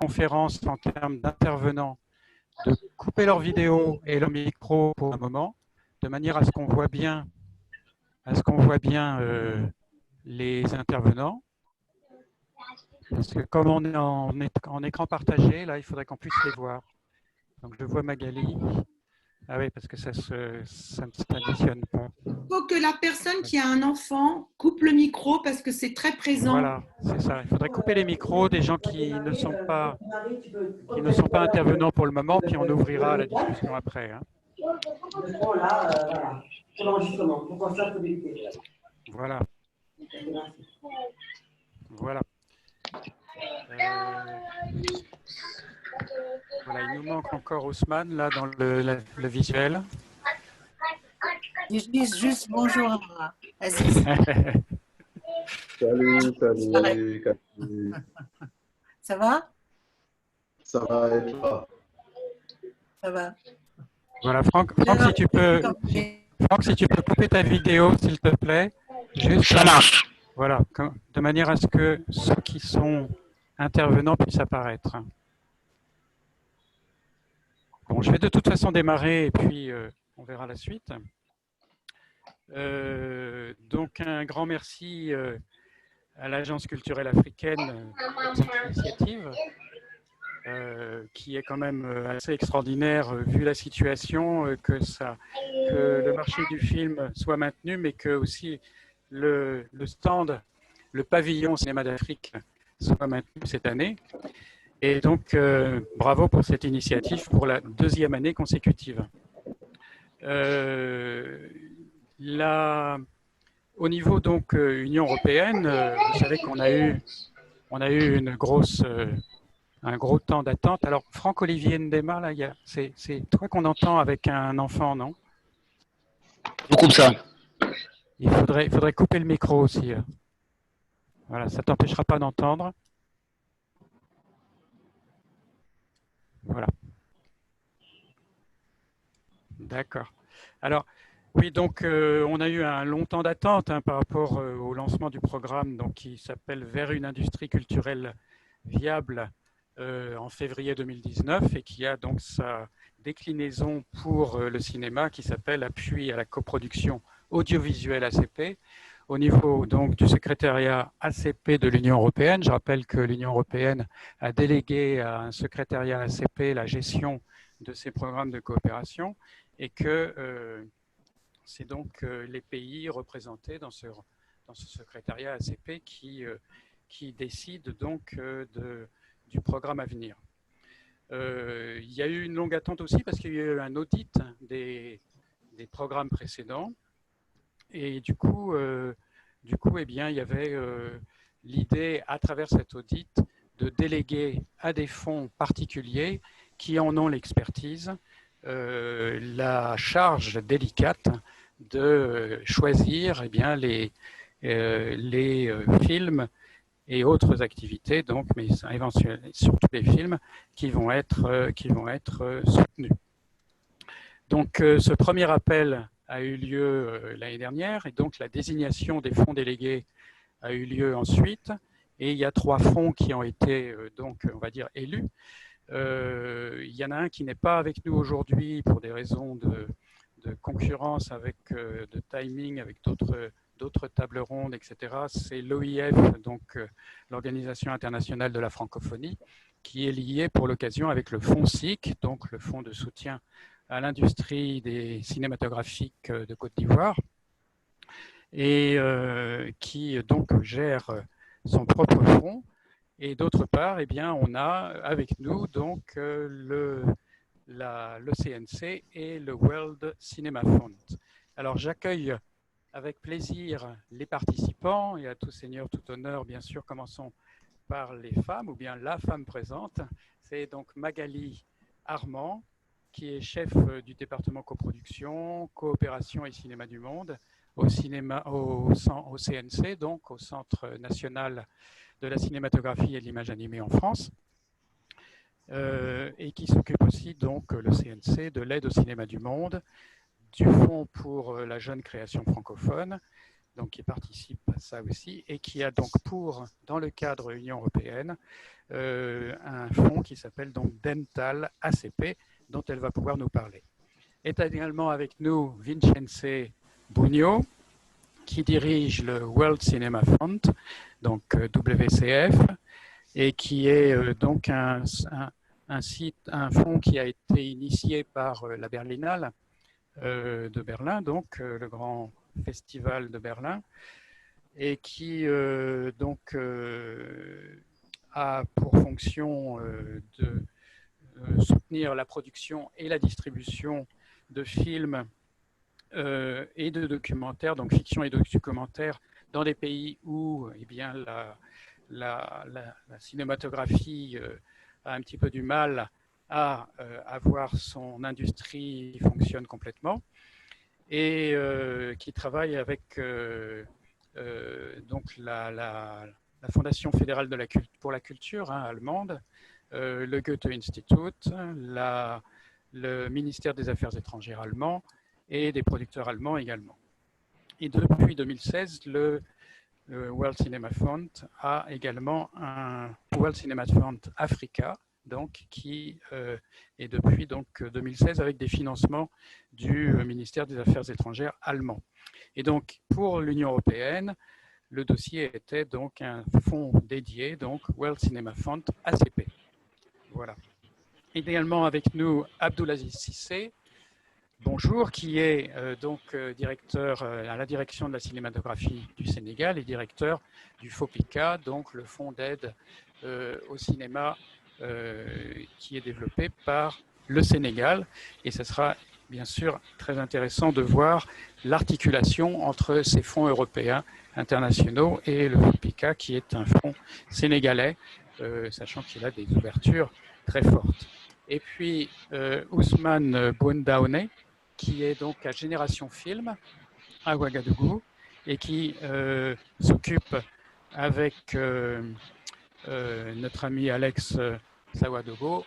conférence en termes d'intervenants de couper leur vidéo et leur micro pour un moment, de manière à ce qu'on voit bien, les intervenants. Parce que comme on est en écran partagé, là, il faudrait qu'on puisse les voir. Donc je vois Magali. Ah oui, parce que ça ne s'additionne pas. Il faut que la personne qui a un enfant coupe le micro parce que c'est très présent. Voilà, c'est ça. Il faudrait couper les micros des gens qui ne sont pas intervenants pour le moment, puis on ouvrira la discussion après. Hein. Voilà. Voilà. Voilà, il nous manque encore Ousmane là dans le visuel. Je dis juste bonjour à Aziz. Salut, salut. Ça va? Ça va et toi? Ça va. Voilà, Franck, si tu peux couper ta vidéo, s'il te plaît. Juste, ça marche. Voilà, de manière à ce que ceux qui sont intervenants puissent apparaître. Bon, je vais de toute façon démarrer et puis on verra la suite. Donc, un grand merci à l'Agence culturelle africaine pour cette initiative qui est quand même assez extraordinaire vu la situation, que le marché du film soit maintenu, mais que aussi le stand, le pavillon Cinéma d'Afrique soit maintenu cette année. Et donc, bravo pour cette initiative pour la 2e année consécutive. Au niveau donc Union européenne, vous savez qu'on a eu un gros temps d'attente. Alors, Franck-Olivier Ndema, là, c'est toi qu'on entend avec un enfant, non? Je coupe ça. Il faudrait couper le micro aussi. Voilà, ça ne t'empêchera pas d'entendre. Voilà. D'accord. Alors, oui, donc on a eu un long temps d'attente par rapport au lancement du programme donc, qui s'appelle Vers une industrie culturelle viable en février 2019 et qui a donc sa déclinaison pour le cinéma qui s'appelle Appui à la coproduction audiovisuelle ACP. Au niveau donc du secrétariat ACP de l'Union européenne, je rappelle que l'Union européenne a délégué à un secrétariat ACP la gestion de ces programmes de coopération et que c'est donc les pays représentés dans ce secrétariat ACP qui décident donc du programme à venir. Il y a eu une longue attente aussi parce qu'il y a eu un audit des programmes précédents. Et du coup eh bien, il y avait l'idée, à travers cet audit, de déléguer à des fonds particuliers qui en ont l'expertise la charge délicate de choisir eh bien, les films et autres activités, donc, mais éventuellement surtout les films qui vont être soutenus. Donc, ce premier appel a eu lieu l'année dernière et donc la désignation des fonds délégués a eu lieu ensuite. Et il y a 3 fonds qui ont été donc, on va dire, élus. Il y en a un qui n'est pas avec nous aujourd'hui pour des raisons de concurrence, de timing, avec d'autres tables rondes, etc. C'est l'OIF, donc l'Organisation internationale de la francophonie, qui est liée pour l'occasion avec le fonds SIC, donc le fonds de soutien à l'industrie des cinématographiques de Côte d'Ivoire, et qui donc gère son propre fonds. Et d'autre part, eh bien, on a avec nous donc le CNC et le World Cinema Fund. Alors j'accueille avec plaisir les participants et à tout seigneur, tout honneur, bien sûr, commençons par les femmes ou bien la femme présente. C'est donc Magali Armand, qui est chef du département coproduction, coopération et cinéma du monde au CNC, donc au Centre national de la cinématographie et de l'image animée en France, et qui s'occupe aussi, donc, le CNC, de l'aide au cinéma du monde, du Fonds pour la jeune création francophone, donc qui participe à ça aussi, et qui a donc dans le cadre Union européenne, un fonds qui s'appelle donc Dental ACP, dont elle va pouvoir nous parler. Est également avec nous Vincenze Bugno, qui dirige le World Cinema Fund, donc WCF, et qui est donc un fonds qui a été initié par la Berlinale de Berlin, donc le grand festival de Berlin, et qui a pour fonction de soutenir la production et la distribution de films et de documentaires, donc fiction et documentaires, dans des pays où eh bien, la cinématographie a un petit peu du mal à avoir son industrie qui fonctionne complètement, et qui travaille avec donc la Fondation fédérale pour la culture allemande, le Goethe-Institut, le ministère des Affaires étrangères allemand et des producteurs allemands également. Et depuis 2016, le World Cinema Fund a également un World Cinema Fund Africa, donc, qui est depuis 2016 avec des financements du ministère des Affaires étrangères allemand. Et donc, pour l'Union européenne, le dossier était donc un fonds dédié, donc World Cinema Fund ACP. Voilà. Également avec nous Abdoulaziz Cissé, bonjour, qui est directeur à la direction de la cinématographie du Sénégal et directeur du FOPICA, donc le fonds d'aide au cinéma qui est développé par le Sénégal. Et ce sera bien sûr très intéressant de voir l'articulation entre ces fonds européens internationaux et le FOPICA, qui est un fonds sénégalais, sachant qu'il a des ouvertures très fortes. Et puis Ousmane Boundaoune, qui est donc à Génération Film à Ouagadougou et qui s'occupe avec notre ami Alex Sawadogo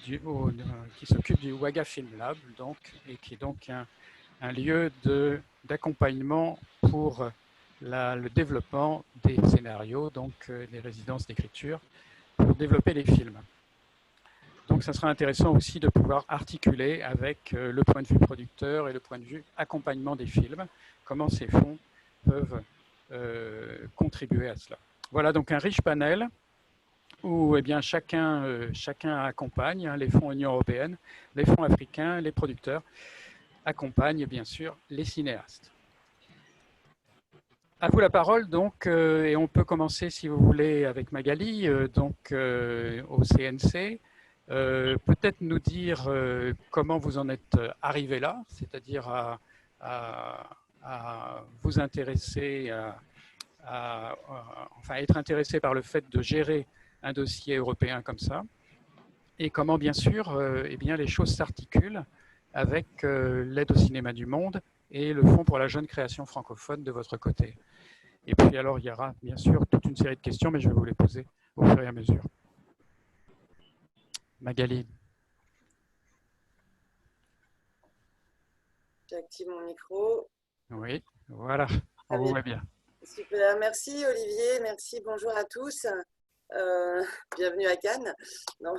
qui s'occupe du Ouaga Film Lab, donc, et qui est donc un lieu d'accompagnement pour le développement des scénarios, donc des résidences d'écriture, pour développer les films. Donc, ça sera intéressant aussi de pouvoir articuler avec le point de vue producteur et le point de vue accompagnement des films, comment ces fonds peuvent contribuer à cela. Voilà donc un riche panel où eh bien, chacun accompagne, les fonds Union européenne, les fonds africains, les producteurs accompagnent bien sûr les cinéastes. À vous la parole, donc, et on peut commencer, si vous voulez, avec Magali, au CNC. Peut-être nous dire comment vous en êtes arrivé là, c'est-à-dire à vous intéresser, enfin être intéressé par le fait de gérer un dossier européen comme ça, et comment bien sûr eh bien, les choses s'articulent avec l'aide au cinéma du monde et le Fonds pour la jeune création francophone de votre côté. Et puis alors il y aura bien sûr toute une série de questions, mais je vais vous les poser au fur et à mesure. Magali. J'active mon micro. Oui, voilà, on vous voit bien. Super, merci Olivier, merci, bonjour à tous. Bienvenue à Cannes. Non,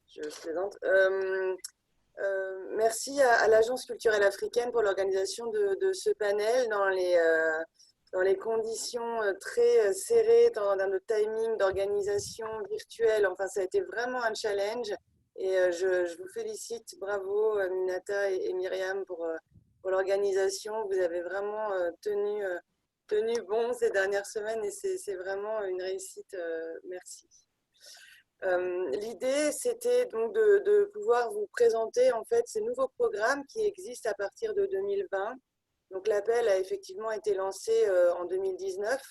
je plaisante. Merci à l'Agence culturelle africaine pour l'organisation de ce panel dans les conditions très serrées, dans le timing d'organisation virtuelle. Enfin, ça a été vraiment un challenge et je vous félicite. Bravo Minata et Myriam pour l'organisation. Vous avez vraiment tenu bon ces dernières semaines et c'est vraiment une réussite. Merci. L'idée, c'était donc de pouvoir vous présenter en fait ces nouveaux programmes qui existent à partir de 2020. Donc l'appel a effectivement été lancé en 2019.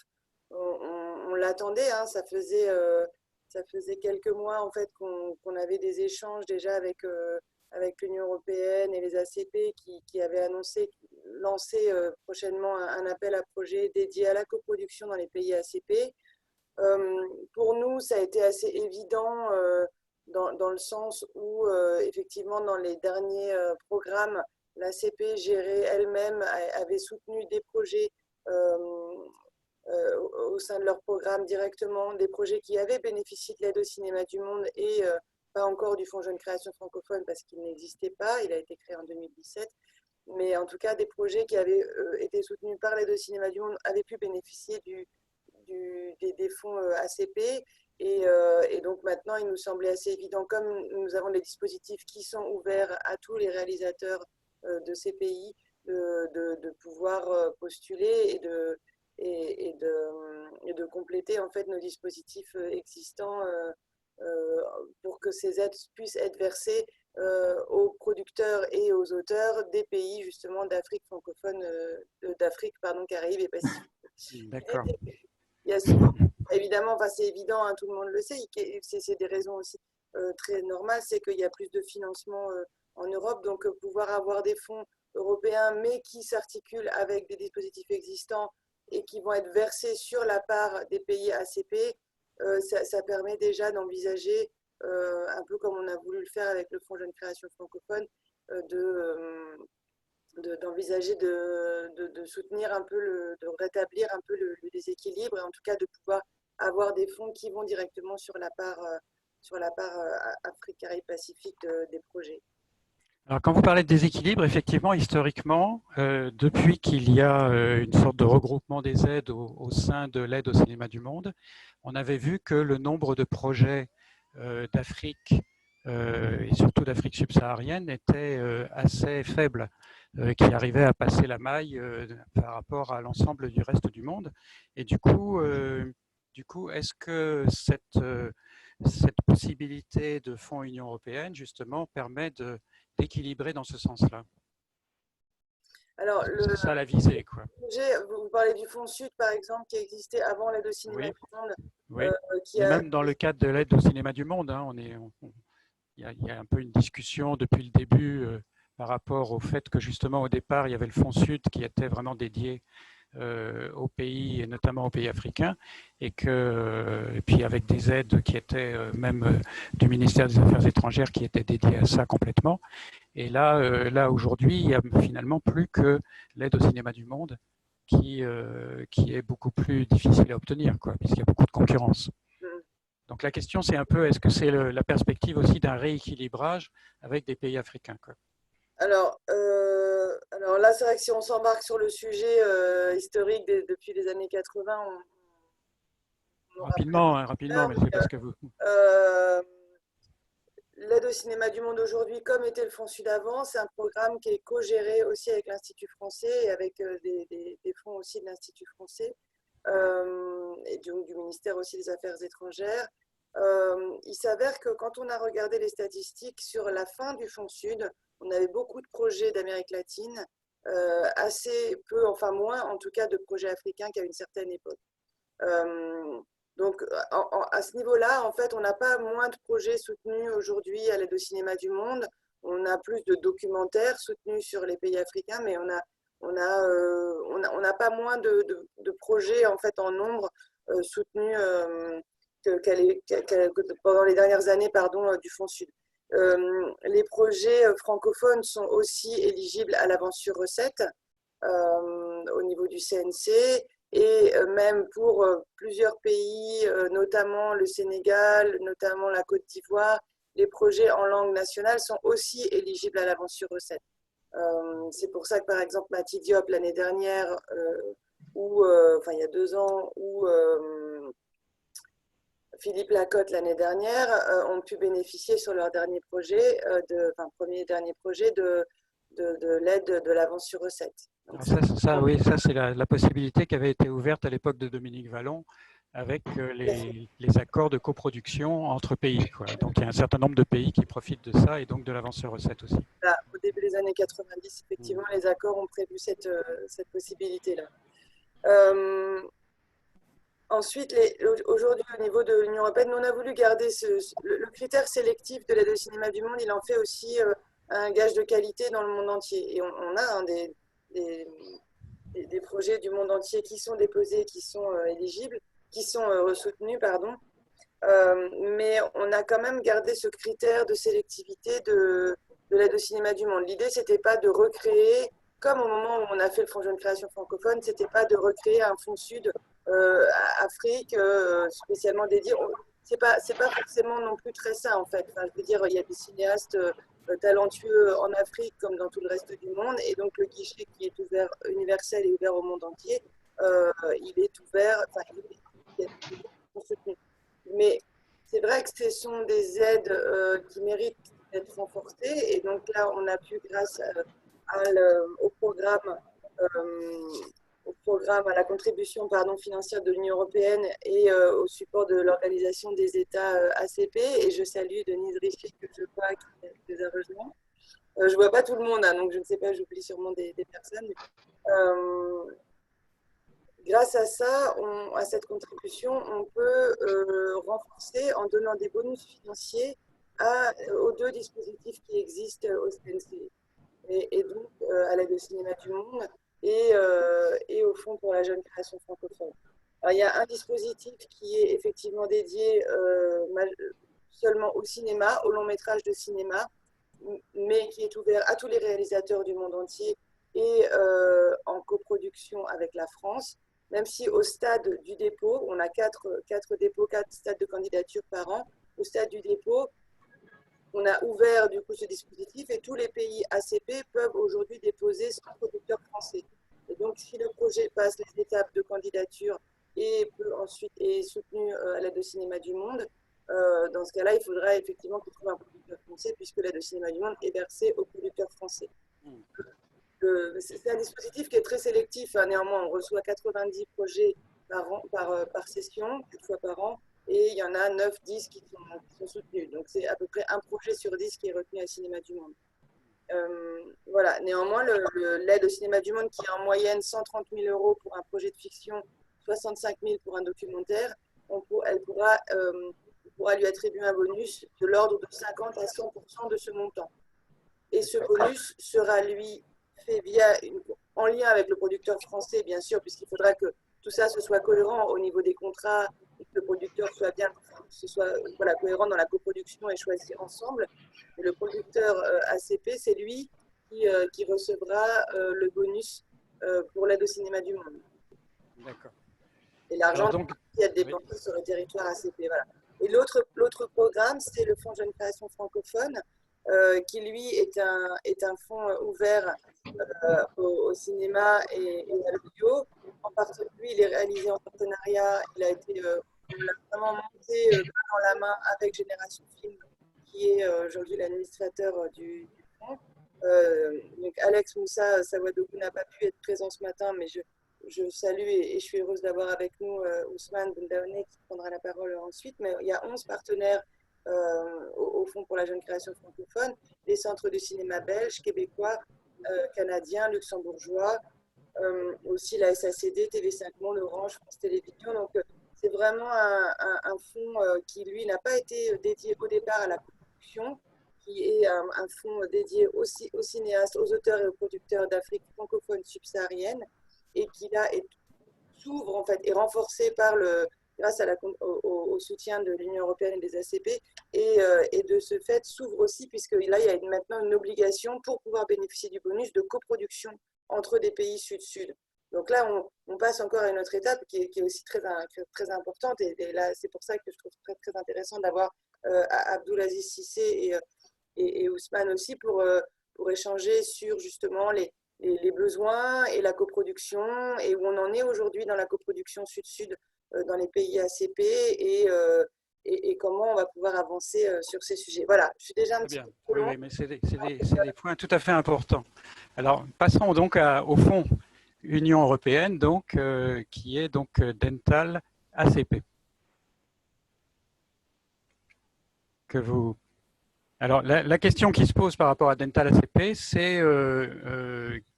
On l'attendait, hein, ça faisait quelques mois en fait qu'on avait des échanges déjà avec l'Union européenne et les ACP qui avaient lancé prochainement un appel à projet dédié à la coproduction dans les pays ACP. Pour nous, ça a été assez évident dans le sens où, effectivement, dans les derniers programmes, l'ACP gérait elle-même, avait soutenu des projets au sein de leur programme directement, des projets qui avaient bénéficié de l'aide au cinéma du monde et pas encore du Fonds Jeune Création Francophone parce qu'il n'existait pas, il a été créé en 2017, mais en tout cas des projets qui avaient été soutenus par l'aide au cinéma du monde avaient pu bénéficier des fonds ACP. Et donc maintenant, il nous semblait assez évident, comme nous avons des dispositifs qui sont ouverts à tous les réalisateurs de ces pays, de pouvoir postuler et de compléter en fait nos dispositifs existants pour que ces aides puissent être versées aux producteurs et aux auteurs des pays justement d'Afrique francophone, d'Afrique, pardon, Caraïbes et Pacifique. D'accord. Il y a souvent, évidemment, enfin, c'est évident, hein, tout le monde le sait, c'est des raisons aussi très normales, c'est qu'il y a plus de financement en Europe, donc pouvoir avoir des fonds européens, mais qui s'articulent avec des dispositifs existants et qui vont être versés sur la part des pays ACP, ça permet déjà d'envisager, un peu comme on a voulu le faire avec le Fonds Jeune Création Francophone, d'envisager de soutenir un peu, de rétablir un peu le déséquilibre et en tout cas de pouvoir avoir des fonds qui vont directement sur la part Afrique, Caraïbes, Pacifique des projets. Alors, quand vous parlez de déséquilibre, effectivement, historiquement, depuis qu'il y a une sorte de regroupement des aides au sein de l'aide au cinéma du monde, on avait vu que le nombre de projets d'Afrique et surtout d'Afrique subsaharienne était assez faible, qui arrivait à passer la maille par rapport à l'ensemble du reste du monde. Et du coup, est-ce que cette possibilité de fonds Union européenne, justement, permet d'équilibrer dans ce sens-là? Alors, c'est ça la visée, quoi. Vous parlez du Fonds Sud, par exemple, qui existait avant l'aide au cinéma du monde. Oui. Même dans le cadre de l'aide au cinéma du monde, hein, il y a un peu une discussion depuis le début par rapport au fait que justement au départ, il y avait le Fonds Sud qui était vraiment dédié aux pays, et notamment aux pays africains, et puis avec des aides qui étaient même du ministère des Affaires étrangères qui étaient dédiées à ça complètement. Et là aujourd'hui, il n'y a finalement plus que l'aide au cinéma du monde qui est beaucoup plus difficile à obtenir, quoi, puisqu'il y a beaucoup de concurrence. Donc la question, c'est un peu, est-ce que c'est la perspective aussi d'un rééquilibrage avec des pays africains, quoi? Alors là, c'est vrai que si on s'embarque sur le sujet historique depuis les années 80, rapidement, mais c'est parce que vous... L'aide au cinéma du monde aujourd'hui, comme était le Fonds Sud avant, c'est un programme qui est co-géré aussi avec l'Institut français et avec des fonds aussi de l'Institut français et du ministère aussi des Affaires étrangères. Il s'avère que quand on a regardé les statistiques sur la fin du Fonds Sud, on avait beaucoup de projets d'Amérique latine, assez peu, enfin moins en tout cas de projets africains qu'à une certaine époque. Donc à ce niveau-là, en fait, on n'a pas moins de projets soutenus aujourd'hui à l'aide au cinéma du monde. On a plus de documentaires soutenus sur les pays africains, mais on n'a pas moins de projets en fait en nombre soutenus pendant les dernières années, du Fonds Sud. Les projets francophones sont aussi éligibles à l'avance sur recette au niveau du CNC et même pour plusieurs pays, notamment le Sénégal, notamment la Côte d'Ivoire, les projets en langue nationale sont aussi éligibles à l'avance sur recette. C'est pour ça que par exemple Mati Diop l'année dernière, il y a 2 ans, ou Philippe Lacotte l'année dernière ont pu bénéficier sur leur dernier projet, dernier projet de l'aide de l'avance sur recette. Donc, ça c'est la possibilité qui avait été ouverte à l'époque de Dominique Vallon avec les accords de coproduction entre pays, quoi. Donc il y a un certain nombre de pays qui profitent de ça et donc de l'avance sur recette aussi. Là, au début des années 90, effectivement, les accords ont prévu cette possibilité-là. Ensuite, aujourd'hui, au niveau de l'Union européenne, nous, on a voulu garder le critère sélectif de l'aide au cinéma du monde. Il en fait aussi un gage de qualité dans le monde entier. Et on a des projets du monde entier qui sont déposés, qui sont éligibles, qui sont soutenus, pardon. Mais on a quand même gardé ce critère de sélectivité de de l'aide au cinéma du monde. L'idée, c'était pas de recréer, comme au moment où on a fait le Fonds Jeune Création francophone, c'était pas de recréer un Fonds Sud Afrique spécialement dédié. C'est pas forcément non plus très ça, en fait. Enfin, je veux dire, il y a des cinéastes talentueux en Afrique comme dans tout le reste du monde, et donc le guichet qui est ouvert, universel et ouvert au monde entier, il est ouvert, enfin, il est soutenu. Mais c'est vrai que ce sont des aides qui méritent d'être renforcées, et donc là, on a pu, grâce au programme, à la contribution financière de l'Union européenne et au support de l'Organisation des États ACP. Et je salue Denise Richer, que je vois qui nous a rejoint. Je ne vois pas tout le monde, hein, donc je ne sais pas, j'oublie sûrement des personnes. Grâce à ça, à cette contribution, on peut renforcer en donnant des bonus financiers aux 2 dispositifs qui existent au CNC. Et donc à l'aide au cinéma du monde et au Fonds pour la jeune création francophone. Alors, il y a un dispositif qui est effectivement dédié seulement au cinéma, au long métrage de cinéma, mais qui est ouvert à tous les réalisateurs du monde entier et en coproduction avec la France, même si au stade du dépôt, on a 4 dépôts, 4 stades de candidature par an. Au stade du dépôt, on a ouvert du coup ce dispositif et tous les pays ACP peuvent aujourd'hui déposer sans producteur français. Et donc, si le projet passe les étapes de candidature et peut ensuite est soutenu à l'aide au cinéma du monde, dans ce cas-là, il faudra effectivement qu'il trouve un producteur français puisque l'aide au cinéma du monde est versée aux producteurs français. C'est un dispositif qui est très sélectif. Néanmoins, on reçoit 90 projets par session, 4 fois par an. Et il y en a 9-10 qui sont soutenus. Donc, c'est à peu près un projet sur 10 qui est retenu à Cinéma du Monde. Voilà. Néanmoins, l'aide au Cinéma du Monde, qui est en moyenne 130 000 € pour un projet de fiction, 65 000 pour un documentaire, on pourra lui attribuer un bonus de l'ordre de 50 à 100% de ce montant. Et ce bonus sera, lui, fait en lien avec le producteur français, bien sûr, puisqu'il faudra que tout ça se soit cohérent au niveau des contrats, et que le producteur soit cohérent dans la coproduction et choisir ensemble. Et le producteur ACP, c'est lui qui recevra le bonus pour l'aide au cinéma du monde. D'accord. Et l'argent qui a dépensé sur le territoire ACP. Voilà. Et l'autre programme, c'est le Fonds Jeune Création francophone, qui lui est un fonds ouvert au cinéma et à l'audio. Lui, il est réalisé en partenariat. On l'a vraiment monté dans la main avec Génération Film, qui est aujourd'hui l'administrateur du fonds. Donc Alex Moussa Sawadougou n'a pas pu être présent ce matin, mais je salue et je suis heureuse d'avoir avec nous Ousmane Bendaoune qui prendra la parole ensuite. Mais il y a 11 partenaires au Fonds pour la jeune création francophone, les centres de cinéma belges, québécois, canadiens, luxembourgeois, aussi la SACD, TV5 Monde, Orange, France Télévisions. Donc, c'est vraiment un fonds qui, lui, n'a pas été dédié au départ à la production, qui est un fonds dédié aussi aux cinéastes, aux auteurs et aux producteurs d'Afrique francophone subsaharienne, et qui, là, s'ouvre, en fait, est renforcé grâce au soutien de l'Union européenne et des ACP, et de ce fait s'ouvre aussi, puisque là, il y a maintenant une obligation pour pouvoir bénéficier du bonus de coproduction entre des pays sud-sud. Donc là, on passe encore à une autre étape qui est aussi très, très importante, et là, c'est pour ça que je trouve très, très intéressant d'avoir Abdoulaziz Cissé et Ousmane aussi pour échanger sur justement les besoins et la coproduction, et où on en est aujourd'hui dans la coproduction sud-sud dans les pays ACP, et comment on va pouvoir avancer sur ces sujets. Voilà, je suis déjà un petit peu trop long. Oui, mais c'est des points tout à fait importants. Alors, passons donc au fond Union européenne, donc, qui est donc Dental ACP. Alors, la question qui se pose par rapport à Dental ACP, c'est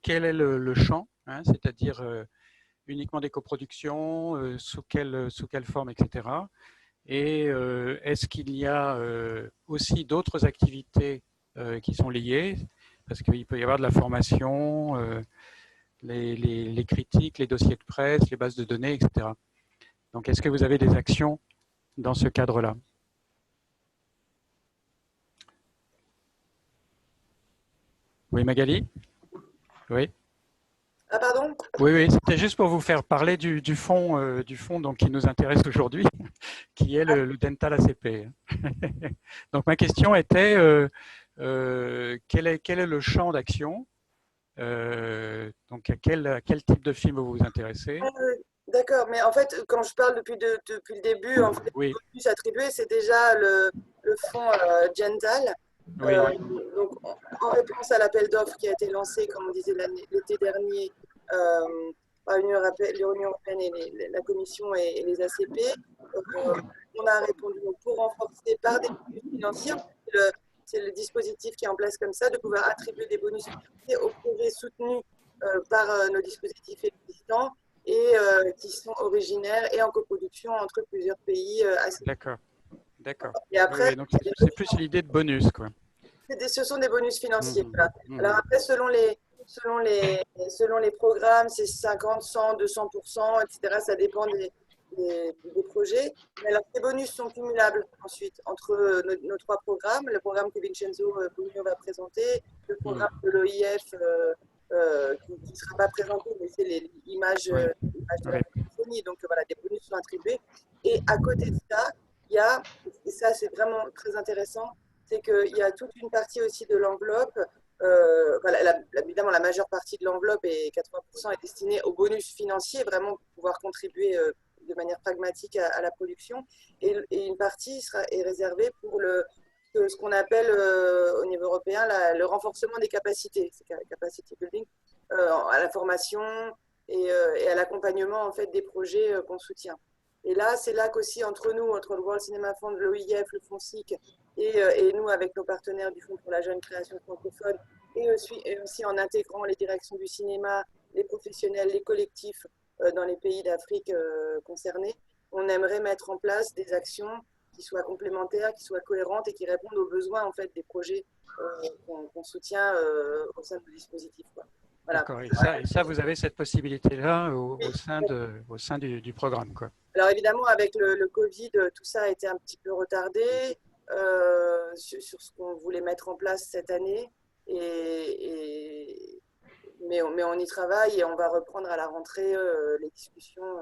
quel est le champ, hein, c'est-à-dire uniquement des coproductions, sous quelle forme, etc. Et est-ce qu'il y a aussi d'autres activités qui sont liées? Parce qu'il peut y avoir de la formation, les critiques, les dossiers de presse, les bases de données, etc. Donc, est-ce que vous avez des actions dans ce cadre-là? Oui, Magali? Oui. Ah, pardon? Oui, oui, c'était juste pour vous faire parler du fond donc, qui nous intéresse aujourd'hui, qui est le Dental ACP. Donc ma question était, quel est le champ d'action? Donc à quel type de film vous vous intéressez? D'accord, mais en fait, quand je parle depuis le début, en fait, Oui, le bonus attribué, c'est déjà le fonds Gental. oui, Donc, en réponse à l'appel d'offres qui a été lancé, comme on disait l'été dernier, par l'Union européenne et la Commission et les ACP, on a répondu donc, pour renforcer par des bonus financiers. C'est le dispositif qui est en place comme ça, de pouvoir attribuer des bonus financiers aux projets soutenus par nos dispositifs existants et qui sont originaires et en coproduction entre plusieurs pays ACP. d'accord, d'accord. Et Oui, après, oui, donc c'est plus l'idée de bonus, quoi. ce sont des bonus financiers. Mhm, Voilà. mhm. Alors après, selon les programmes, c'est 50, 100, 200%, etc. Ça dépend des projets. Mais alors, ces bonus sont cumulables ensuite entre nos trois programmes. Le programme que Vincenzo Bugno va présenter, le programme de l'OIF qui ne sera pas présenté, mais c'est l'image Oui, de la oui. francophonie. Donc voilà, des bonus sont attribués. Et à côté de ça, il y a, et ça c'est vraiment très intéressant, c'est qu'il y a toute une partie aussi de l'enveloppe. Évidemment, la majeure partie de l'enveloppe, et 80%, est destinée aux bonus financiers, vraiment pour pouvoir contribuer de manière pragmatique à la production. Et une partie est réservée pour ce qu'on appelle au niveau européen le renforcement des capacités, capacity building, à la formation et à l'accompagnement en fait, des projets qu'on soutient. Et là, c'est là qu'aussi, entre nous, entre le World Cinema Fund, l'OIF, le FONSIC, et nous, avec nos partenaires du Fonds pour la jeune création francophone, et aussi en intégrant les directions du cinéma, les professionnels, les collectifs dans les pays d'Afrique concernés, on aimerait mettre en place des actions qui soient complémentaires, qui soient cohérentes et qui répondent aux besoins en fait, des projets qu'on soutient au sein du dispositif. Quoi. Voilà. D'accord. Et ça, vous avez cette possibilité-là au sein du programme, quoi. Alors évidemment, avec le Covid, tout ça a été un petit peu retardé sur ce qu'on voulait mettre en place cette année. Mais on y travaille et on va reprendre à la rentrée les discussions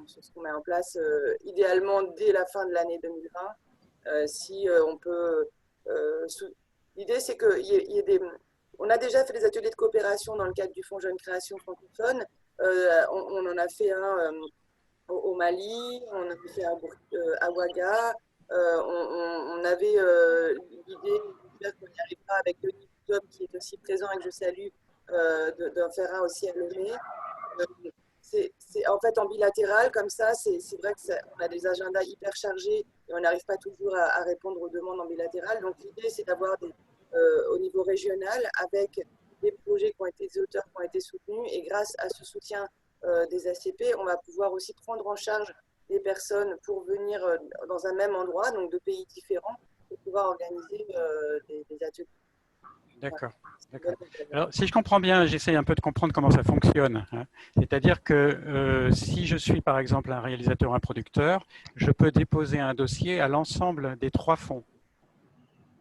sur ce qu'on met en place, idéalement dès la fin de l'année 2020. Si on peut. L'idée, c'est qu'il y ait des. On a déjà fait des ateliers de coopération dans le cadre du Fonds Jeune Création francophone. On en a fait un au Mali, on en a fait un à Ouaga. On avait l'idée, j'espère qu'on y arrivera avec Denis Boudom, qui est aussi présent et que je salue, d'en faire un aussi à Lomé. C'est en fait en bilatéral, comme ça, c'est vrai qu'on a des agendas hyper chargés et on n'arrive pas toujours à répondre aux demandes en bilatéral. Donc l'idée, c'est d'avoir au niveau régional, avec des projets des auteurs qui ont été soutenus, et grâce à ce soutien des ACP, on va pouvoir aussi prendre en charge des personnes pour venir dans un même endroit, donc de pays différents, pour pouvoir organiser des ateliers. D'accord. D'accord. Alors, si je comprends bien, j'essaie un peu de comprendre comment ça fonctionne. Hein. C'est-à-dire que si je suis par exemple un réalisateur, un producteur, je peux déposer un dossier à l'ensemble des trois fonds,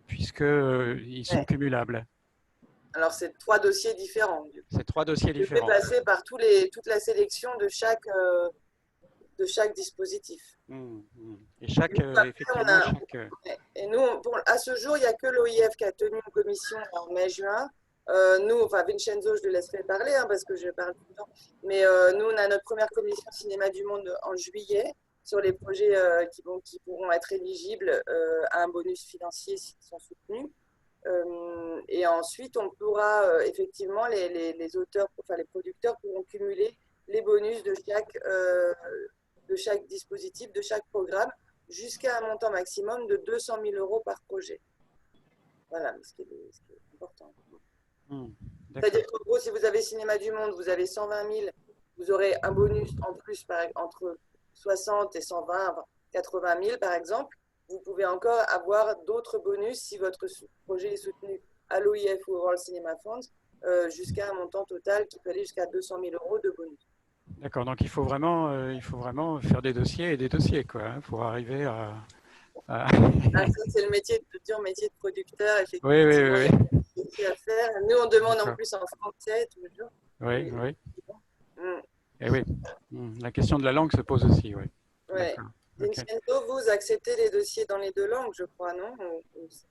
puisqu'ils sont cumulables. Alors, c'est trois dossiers différents. C'est trois dossiers Je différents. vais passer par toute la sélection de chaque dispositif. Et Et nous, à ce jour, il n'y a que l'OIF qui a tenu une commission en mai-juin. Nous, enfin Vincenzo, je le laisserai parler parce que je parle tout le temps. Mais nous, on a notre première commission cinéma du monde en juillet sur les projets qui pourront être éligibles à un bonus financier s'ils sont soutenus. Et ensuite, on pourra effectivement, les auteurs, enfin les producteurs pourront cumuler les bonus de chaque dispositif, de chaque programme, jusqu'à un montant maximum de 200 000 € par projet. Voilà, ce qui est important. C'est-à-dire qu'en gros, si vous avez Cinéma du Monde, vous avez 120 000, vous aurez un bonus en plus entre 60 et 120, 80 000 par exemple. Vous pouvez encore avoir d'autres bonus si votre projet est soutenu à l'OIF ou au World Cinema Fund, jusqu'à un montant total qui peut aller jusqu'à 200 000 € de bonus. D'accord, donc il faut vraiment faire des dossiers et des dossiers, quoi, hein, pour arriver à... Ça, c'est le dur métier de producteur, effectivement. Oui. aussi à faire. Nous, on demande en D'accord. plus en français toujours. Oui, oui. Mm. Et oui, la question de la langue se pose aussi, oui. Ouais. D'accord. Ok. Vincenzo, vous acceptez les dossiers dans les 2 langues, je crois, non?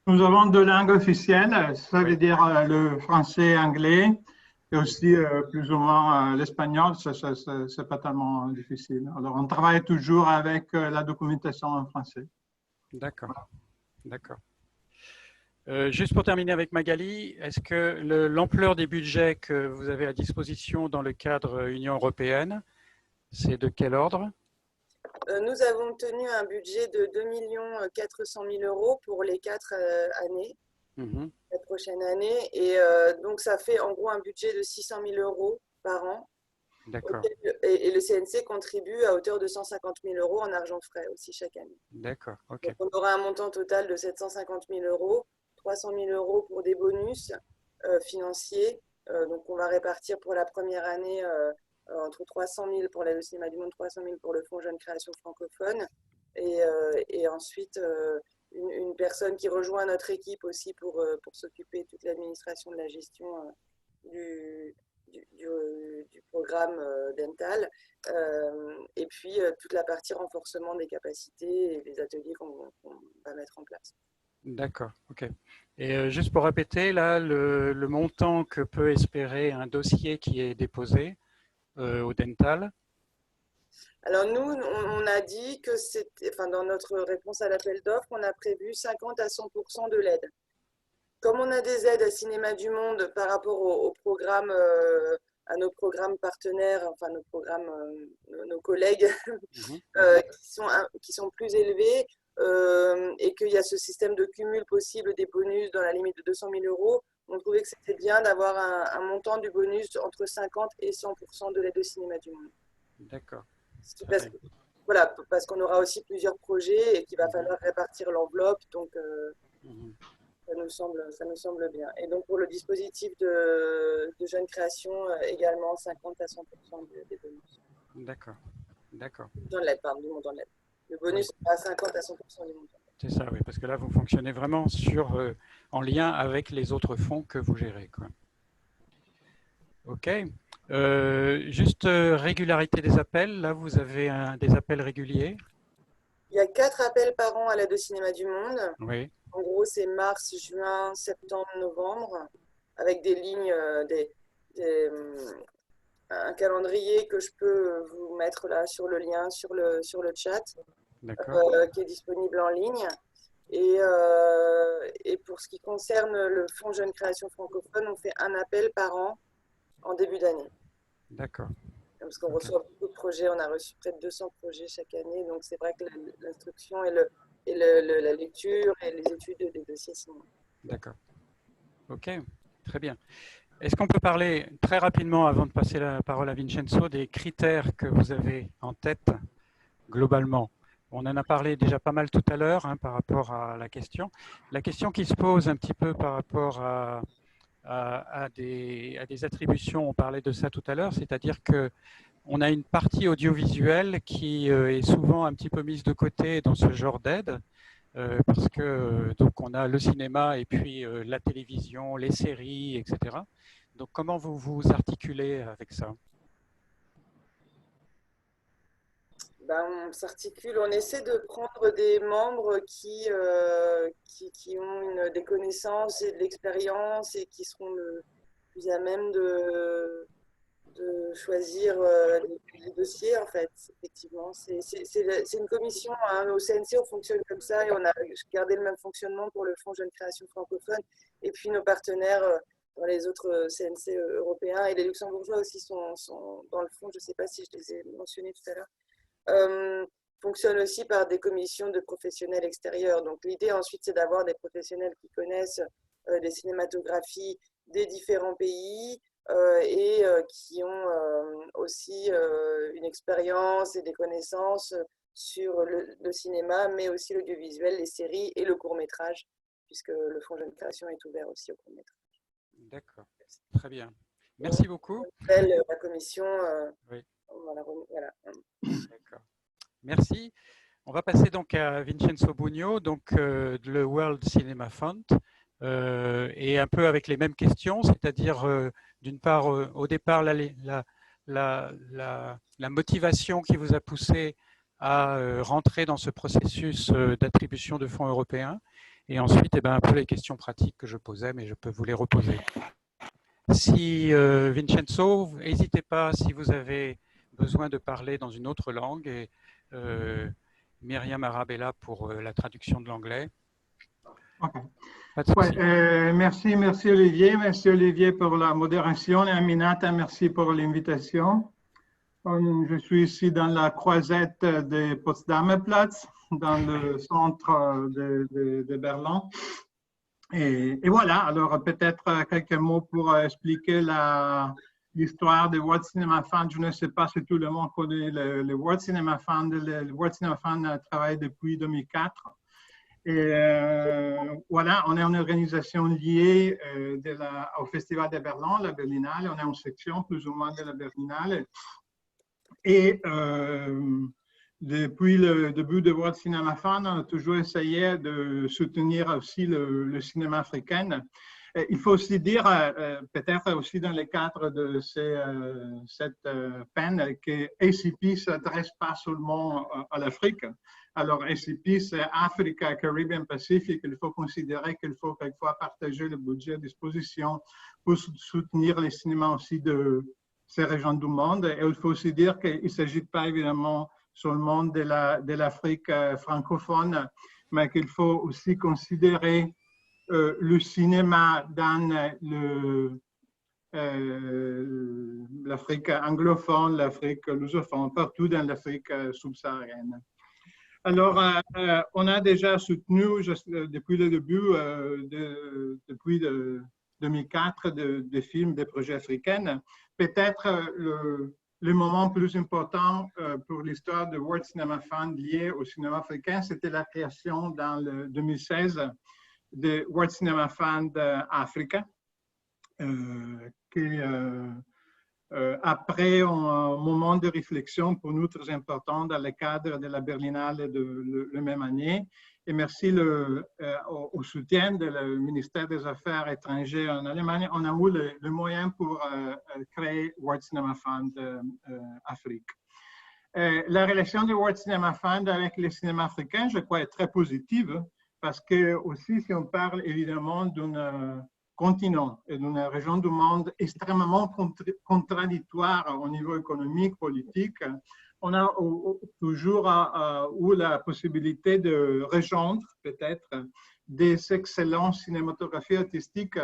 Nous avons 2 langues officielles, ça Oui. veut dire le français et anglais, et aussi plus ou moins l'espagnol, c'est pas tellement difficile. Alors, on travaille toujours avec la documentation en français. D'accord. D'accord. Juste pour terminer avec Magali, est-ce que l'ampleur des budgets que vous avez à disposition dans le cadre Union européenne, c'est de quel ordre? Nous avons tenu un budget de 2 400 000 € pour les 4 années, Mhm. la prochaine année. Et donc, ça fait en gros un budget de 600 000 € par an. D'accord. Et le CNC contribue à hauteur de 150 000 € en argent frais aussi chaque année. D'accord. Ok. Donc, on aura un montant total de 750 000 €, 300 000 € pour des bonus financiers. Donc, on va répartir pour la première année entre 300 000 pour l'aide au cinéma du monde, 300 000 pour le Fonds Jeune Création Francophone. Et ensuite, une personne qui rejoint notre équipe aussi pour s'occuper de toute l'administration de la gestion du programme dental. Et puis, toute la partie renforcement des capacités et des ateliers qu'on va mettre en place. D'accord. Ok. Et juste pour répéter, là, le montant que peut espérer un dossier qui est déposé au dental. Alors nous, on a dit que c'était, enfin dans notre réponse à l'appel d'offres, on a prévu 50 à 100% de l'aide. Comme on a des aides à Cinéma du Monde par rapport au programme, à nos programmes partenaires, enfin nos collègues qui sont plus élevés, et qu'il y a ce système de cumul possible des bonus dans la limite de 200 000 €, on trouvait que c'était bien d'avoir un montant du bonus entre 50 et 100% de l'aide au Cinéma du Monde. D'accord. Parce qu'on aura aussi plusieurs projets et qu'il va falloir répartir l'enveloppe, donc ça nous semble bien. Et donc pour le dispositif de jeune création, également 50 à 100% des bonus. D'accord. D'accord. Dans l'aide, pardon, du montant de l'aide. Le bonus sera à 50 à 100% du montant. C'est ça, oui, parce que là, vous fonctionnez vraiment en lien avec les autres fonds que vous gérez, quoi. OK. Juste régularité des appels. Là, vous avez des appels réguliers. Il y a 4 appels par an à l'aide au Cinéma du Monde. Oui. En gros, c'est mars, juin, septembre, novembre, avec des lignes, un calendrier que je peux vous mettre là sur le lien, sur le chat, qui est disponible en ligne. Et pour ce qui concerne le Fonds Jeune Création Francophone, on fait un appel par an en début d'année. D'accord. Parce qu'on reçoit beaucoup de projets, on a reçu près de 200 projets chaque année, donc c'est vrai que l'instruction et la lecture et les études des dossiers sont... D'accord. OK, très bien. Est-ce qu'on peut parler très rapidement, avant de passer la parole à Vincenzo, des critères que vous avez en tête globalement? On en a parlé déjà pas mal tout à l'heure par rapport à la question. La question qui se pose un petit peu par rapport à des attributions, on parlait de ça tout à l'heure, c'est-à-dire qu'on a une partie audiovisuelle qui est souvent un petit peu mise de côté dans ce genre d'aide, parce que donc on a le cinéma et puis la télévision, les séries, etc. Donc comment vous vous articulez avec ça? On s'articule, on essaie de prendre des membres qui ont des connaissances et de l'expérience et qui seront le plus à même de choisir les dossiers, en fait, effectivement. C'est une commission, au CNC, on fonctionne comme ça et on a gardé le même fonctionnement pour le Fonds Jeune Création Francophone et puis nos partenaires dans les autres CNC européens et les luxembourgeois aussi sont dans le fond, je ne sais pas si je les ai mentionnés tout à l'heure. Fonctionne aussi par des commissions de professionnels extérieurs. Donc l'idée ensuite, c'est d'avoir des professionnels qui connaissent les cinématographies des différents pays et qui ont aussi une expérience et des connaissances sur le cinéma, mais aussi l'audiovisuel, les séries et le court-métrage, puisque le Fonds Jeune Création est ouvert aussi au court-métrage. D'accord, très bien. Merci beaucoup. La commission. Oui. Voilà. D'accord. Merci. On va passer donc à Vincenzo Bugno, donc le World Cinema Fund. et un peu avec les mêmes questions, c'est-à-dire d'une part, au départ, la motivation qui vous a poussé à rentrer dans ce processus d'attribution de fonds européens, et ensuite un peu les questions pratiques que je posais, mais je peux vous les reposer. Si Vincenzo, n'hésitez pas si vous avez besoin de parler dans une autre langue, et Myriam Arabe est là pour la traduction de l'anglais. Okay. Ouais, merci Olivier. Merci Olivier pour la modération et Aminata, merci pour l'invitation. Je suis ici dans la croisette de Potsdamer Platz, dans le centre de Berlin. Et voilà, alors peut-être quelques mots pour expliquer l'histoire du World Cinema Fund. Je ne sais pas si tout le monde connaît le World Cinema Fund. Le World Cinema Fund a travaillé depuis 2004. Et voilà, on est une organisation liée au Festival de Berlin, la Berlinale. On est une section plus ou moins de la Berlinale. Et depuis le début de World Cinema Fund, on a toujours essayé de soutenir aussi le cinéma africain. Il faut aussi dire, peut-être aussi dans le cadre de cette peine, que ACP ne s'adresse pas seulement à l'Afrique. Alors, ACP, c'est Africa, Caribbean, Pacifique. Il faut considérer qu'il faut quelquefois partager le budget à disposition pour soutenir les cinémas aussi de ces régions du monde. Et il faut aussi dire qu'il ne s'agit pas évidemment seulement de l'Afrique francophone, mais qu'il faut aussi considérer le cinéma dans l'Afrique anglophone, l'Afrique lusophone, partout dans l'Afrique subsaharienne. Alors, on a déjà soutenu depuis le début, depuis 2004, des films, des projets africains. Peut-être le moment plus important pour l'histoire de World Cinema Fund lié au cinéma africain, c'était la création dans le 2016 de World Cinema Fund Africa, qui après un moment de réflexion pour nous très important dans le cadre de la Berlinale de la même année. Et merci au soutien du ministère des Affaires étrangères en Allemagne, on a eu le moyen pour créer World Cinema Fund Afrique. La relation de World Cinema Fund avec le cinéma africain, je crois, est très positive parce que aussi, si on parle évidemment d'un continent et d'une région du monde extrêmement contradictoire au niveau économique, politique, on a toujours eu la possibilité de rejoindre peut-être des excellents cinématographies artistiques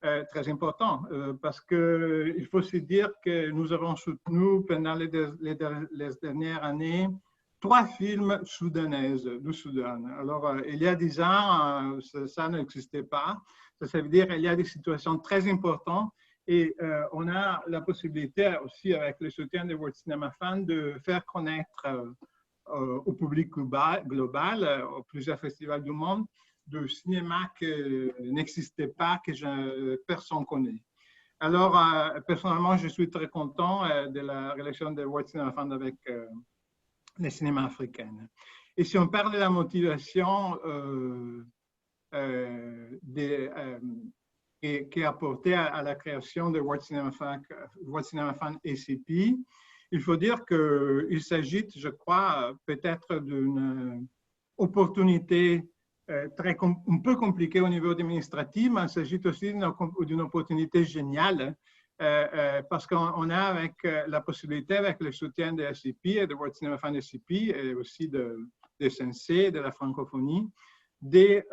très importants parce qu'il faut se dire que nous avons soutenu pendant les dernières années 3 films soudanais du Soudan. Alors, il y a 10 ans, ça n'existait pas. Ça veut dire qu'il y a des situations très importantes et on a la possibilité aussi, avec le soutien de World Cinema Fund, de faire connaître au public global, aux plusieurs festivals du monde, de cinéma qui n'existait pas, que personne ne connaît. Alors, personnellement, je suis très content de la relation de World Cinema Fund avec le cinéma africain. Et si on parle de la motivation qui est apportée à la création de World Cinema Fund ACP, il faut dire qu'il s'agit, je crois, peut-être d'une opportunité un peu compliquée au niveau administratif, mais il s'agit aussi d'une opportunité géniale parce qu'on a avec la possibilité, avec le soutien de ACP et de World Cinema Fund ACP et aussi de SNC, de la francophonie, de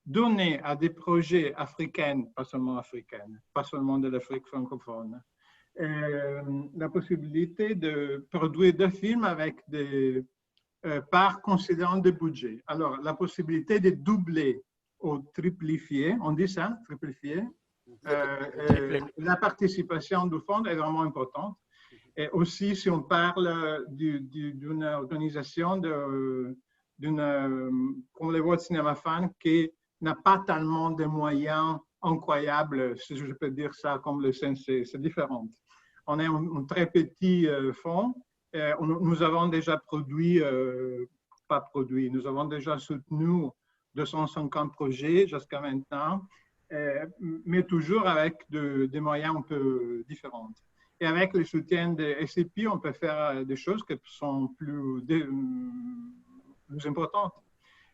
donner à des projets africains, pas seulement de l'Afrique francophone, la possibilité de produire des films avec des parts considérables de budget. Alors, la possibilité de doubler ou triplifier, on dit ça, triplifier, la participation du fonds est vraiment importante. Et aussi, si on parle d'une organisation comme le World Cinema Fund qui n'a pas tellement de moyens incroyables, si je peux dire ça, comme le CNC, c'est différent. On est un très petit fonds. Nous avons déjà nous avons déjà soutenu 250 projets jusqu'à maintenant, mais toujours avec des moyens un peu différents. Et avec le soutien de SCP, on peut faire des choses qui sont plus importantes.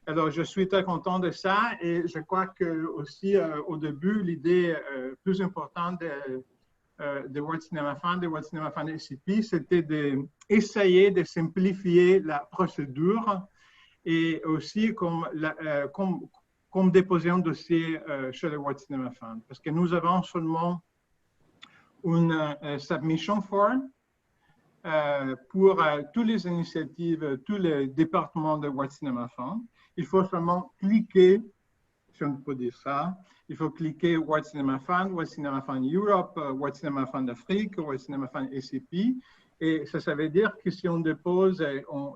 Alors, je suis très content de ça et je crois que aussi au début, l'idée plus importante de World Cinema Fund, de World Cinema Fund SCP, c'était d'essayer de simplifier la procédure et aussi comme déposer un dossier chez le World Cinema Fund. Parce que nous avons seulement une submission form pour toutes les initiatives, tous les départements de World Cinema Fund. Il faut seulement cliquer, si on peut dire ça, il faut cliquer World Cinema Fund Europe, World Cinema Fund Afrique, World Cinema Fund SCP. Et ça veut dire que si on dépose,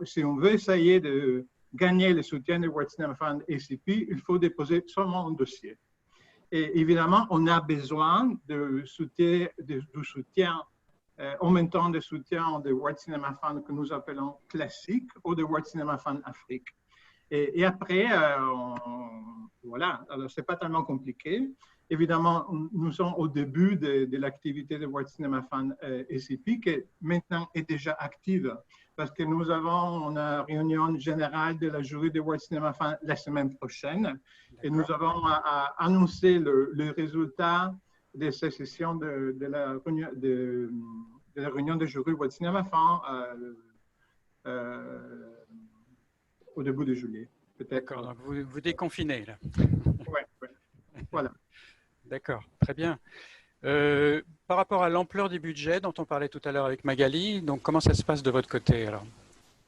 si on veut essayer de gagner le soutien de World Cinema Fund SCP, il faut déposer seulement un dossier. Et évidemment, on a besoin du soutien en même temps de soutien de World Cinema Fund que nous appelons classique ou de World Cinema Fund Afrique. Et après, voilà, alors c'est pas tellement compliqué. Évidemment, nous sommes au début de l'activité de World Cinema Fund SCP qui maintenant est déjà active parce que nous avons une réunion générale de la jury de World Cinema Fund la semaine prochaine et nous avons annoncé le résultat de ces sessions de la réunion de jury World Cinema Fund au début de juillet. D'accord, donc vous déconfinez là. Oui, voilà. D'accord, très bien. Par rapport à l'ampleur des budgets dont on parlait tout à l'heure avec Magali, donc comment ça se passe de votre côté alors?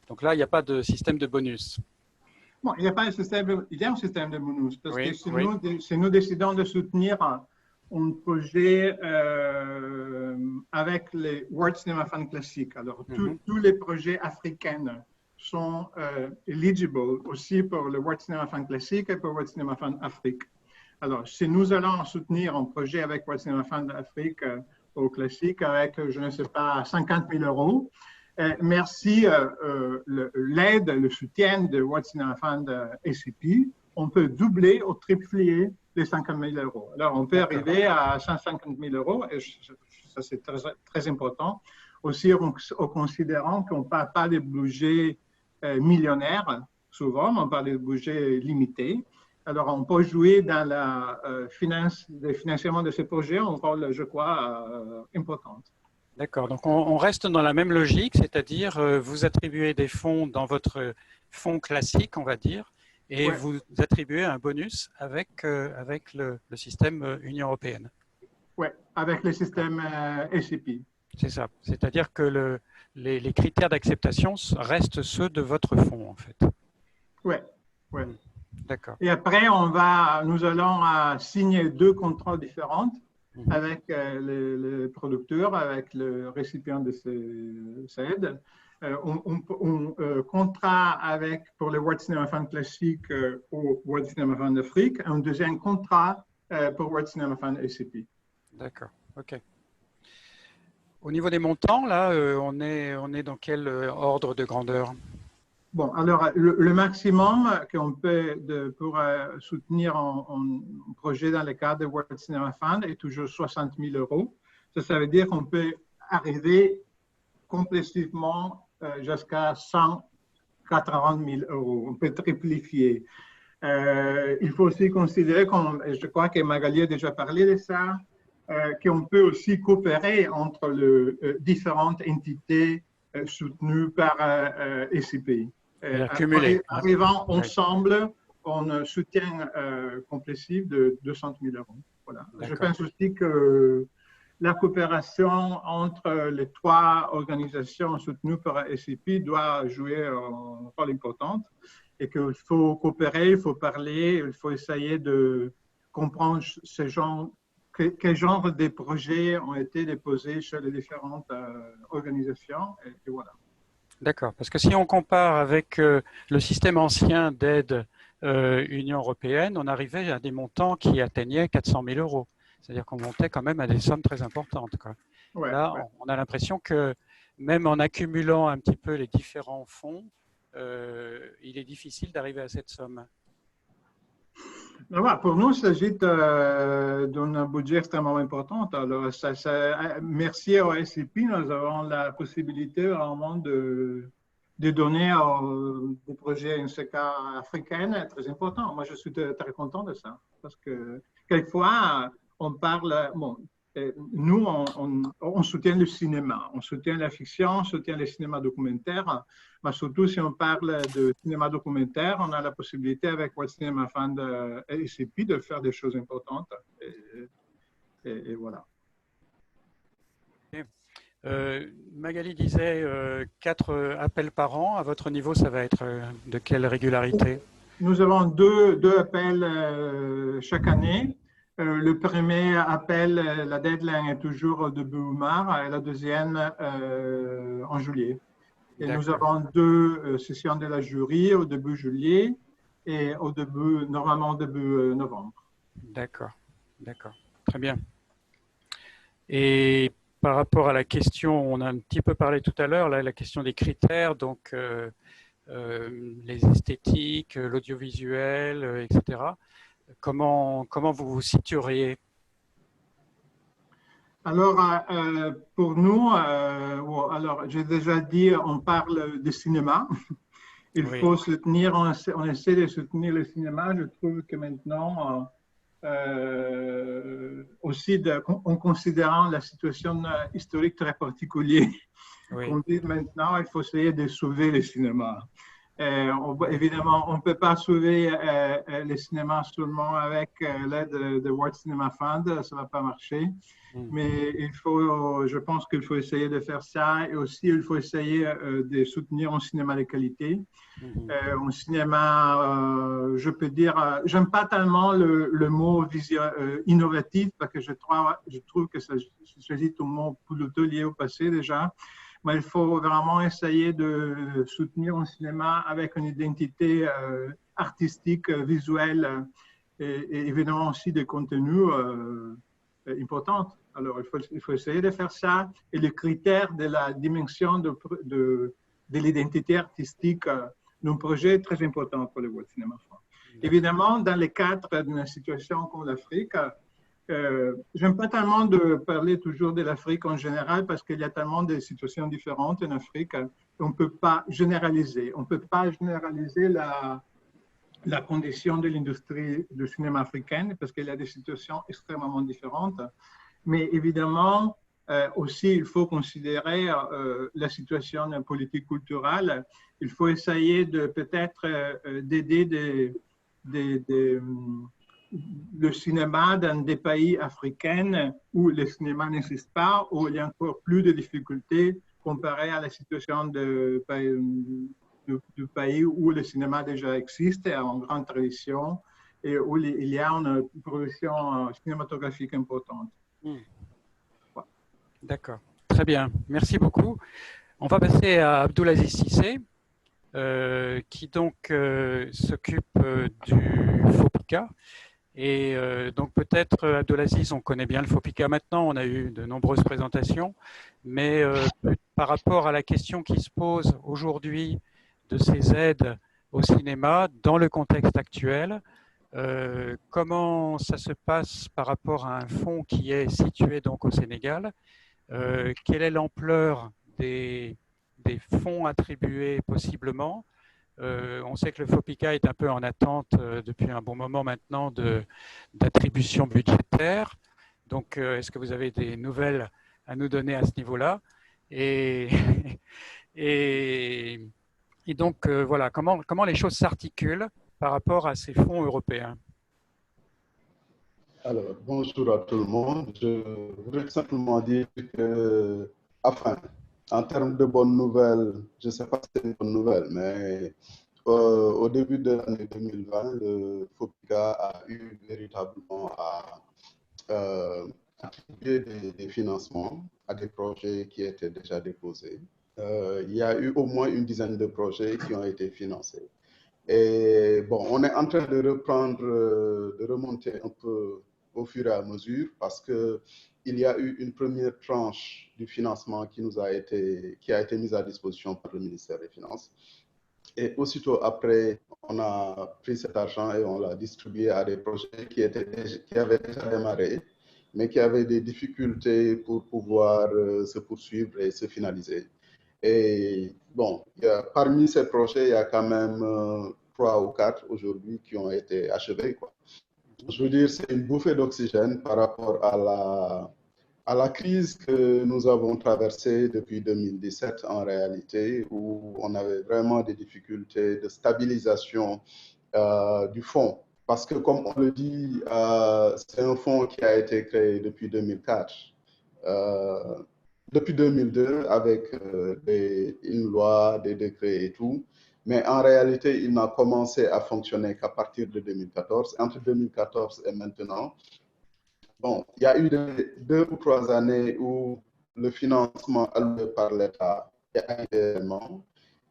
Donc là, il n'y a pas de système de bonus. Bon, il y a pas un système, il y a un système de bonus parce Oui, que si nous décidons de soutenir un projet avec les World Cinema Fund classiques, alors tous les projets africains sont eligible aussi pour le World Cinema Fund classique et pour le World Cinema Fund Afrique. Alors, si nous allons soutenir un projet avec World Cinema Fund Afrique au classique avec, je ne sais pas, 50 000 euros, merci l'aide, le soutien de World Cinema Fund SCP, on peut doubler ou tripler les 50 000 euros. Alors, on peut arriver à 150 000 euros et ça, c'est très, très important. Aussi, en considérant qu'on ne parle pas de budgets millionnaires, souvent, on parle de budgets limités. Alors, on peut jouer dans le financement de ces projets un rôle, je crois, important. D'accord, donc on reste dans la même logique, c'est-à-dire vous attribuez des fonds dans votre fonds classique, on va dire, et vous attribuez un bonus avec le système Union européenne. Oui, avec le système SCP. C'est ça, c'est-à-dire que les critères d'acceptation restent ceux de votre fonds, en fait. Oui, oui. D'accord. Et après, nous allons signer 2 contrats différents avec le producteur, avec le récipient de ces aides. Un contrat pour le World Cinema Fund classique au World Cinema Fund Afrique, un deuxième contrat pour World Cinema Fund SCP. D'accord, ok. Au niveau des montants, là, on est dans quel ordre de grandeur? Bon, alors, le maximum qu'on peut pour soutenir un projet dans le cadre de World Cinema Fund est toujours 60 000 euros. Ça veut dire qu'on peut arriver complètement jusqu'à 180 000 euros. On peut triplifier. Il faut aussi considérer, je crois que Magali a déjà parlé de ça, qu'on peut aussi coopérer entre les différentes entités soutenues par SCP. Arrivant ensemble, on a un soutien compréhensif de 200 000 euros. Voilà. Je pense aussi que la coopération entre les 3 organisations soutenues par SCP doit jouer un rôle important et qu'il faut coopérer, il faut parler, il faut essayer de comprendre quel genre de projets ont été déposés chez les différentes organisations. Et voilà. D'accord, parce que si on compare avec le système ancien d'aide Union européenne, on arrivait à des montants qui atteignaient 400 000 euros. C'est-à-dire qu'on montait quand même à des sommes très importantes, quoi. Là, on a l'impression que même en accumulant un petit peu les différents fonds, il est difficile d'arriver à cette somme. Pour nous, il s'agit d'un budget extrêmement important. Alors, merci au SCP, nous avons la possibilité vraiment de donner des projets NCK africains très importants. Moi, je suis très content de ça parce que quelquefois, on parle, nous, on soutient le cinéma, on soutient la fiction, on soutient le cinéma documentaire, mais surtout si on parle de cinéma documentaire, on a la possibilité avec World Cinema Fund et SCP de faire des choses importantes. Et voilà. Magali disait 4 appels par an. À votre niveau, ça va être de quelle régularité? Nous avons deux appels chaque année. Le premier appel, la deadline est toujours au début mars et la deuxième en juillet. Et nous avons 2 sessions de la jury au début juillet et normalement au début novembre. D'accord, très bien. Et par rapport à la question, on a un petit peu parlé tout à l'heure, là, la question des critères, donc les esthétiques, l'audiovisuel, etc. Comment vous vous situeriez? Alors, pour nous, alors j'ai déjà dit, on parle de cinéma. Il faut soutenir, on essaie de soutenir le cinéma. Je trouve que maintenant, aussi en considérant la situation historique très particulière, on dit maintenant, il faut essayer de sauver le cinéma. Évidemment, on ne peut pas sauver le cinéma seulement avec l'aide de World Cinema Fund, ça ne va pas marcher. Mais je pense qu'il faut essayer de faire ça et aussi il faut essayer de soutenir un cinéma de qualité. Un cinéma, je peux dire, j'aime pas tellement le mot innovatif parce que je trouve que ça s'agit d'un mot plutôt lié au passé déjà. Mais il faut vraiment essayer de soutenir un cinéma avec une identité artistique, visuelle et évidemment aussi des contenus importants. Alors, il faut essayer de faire ça. Et le critère de la dimension de l'identité artistique d'un projet est très important pour le World Cinema Fund. Évidemment, dans le cadre d'une situation comme l'Afrique, j'aime pas tellement de parler toujours de l'Afrique en général parce qu'il y a tellement de situations différentes en Afrique. On ne peut pas généraliser. On ne peut pas généraliser la condition de l'industrie du cinéma africaine parce qu'il y a des situations extrêmement différentes. Mais évidemment, aussi, il faut considérer la situation politique culturelle. Il faut essayer de peut-être d'aider le cinéma dans des pays africains où le cinéma n'existe pas, où il y a encore plus de difficultés comparé à la situation du pays où le cinéma déjà existe et a une grande tradition et où il y a une production cinématographique importante. D'accord, très bien, merci beaucoup. On va passer à Abdulaziz Cissé, qui donc s'occupe du FOPICA. Et donc peut-être, Abdulaziz, on connaît bien le FOPICA maintenant, on a eu de nombreuses présentations, mais par rapport à la question qui se pose aujourd'hui de ces aides au cinéma dans le contexte actuel, comment ça se passe par rapport à un fonds qui est situé donc au Sénégal? Quelle est l'ampleur des fonds attribués possiblement? On sait que le FOPICA est un peu en attente depuis un bon moment maintenant d'attribution budgétaire. Donc, est-ce que vous avez des nouvelles à nous donner à ce niveau-là? Et donc, voilà, comment les choses s'articulent par rapport à ces fonds européens? Alors, bonjour à tout le monde. Je voudrais simplement dire que, enfin, en termes de bonnes nouvelles, je ne sais pas si c'est une bonne nouvelle, mais au début de l'année 2020, le FOPICA a eu véritablement à attribuer des financements à des projets qui étaient déjà déposés. Il y a eu au moins une dizaine de projets qui ont été financés. Et bon, on est en train de reprendre, de remonter un peu au fur et à mesure parce qu'il y a eu une première tranche du financement qui a été mise à disposition par le ministère des Finances. Et aussitôt après, on a pris cet argent et on l'a distribué à des projets qui avaient déjà démarré, mais qui avaient des difficultés pour pouvoir se poursuivre et se finaliser. Et bon, parmi ces projets, il y a quand même 3 ou 4 aujourd'hui qui ont été achevés, quoi. Je veux dire, c'est une bouffée d'oxygène par rapport à la crise que nous avons traversée depuis 2017 en réalité, où on avait vraiment des difficultés de stabilisation du fonds. Parce que comme on le dit, c'est un fonds qui a été créé depuis 2004. Depuis 2002 avec une loi, des décrets et tout. Mais en réalité, il n'a commencé à fonctionner qu'à partir de 2014. Entre 2014 et maintenant, bon, il y a eu 2 ou 3 années où le financement alloué par l'État a été énorme,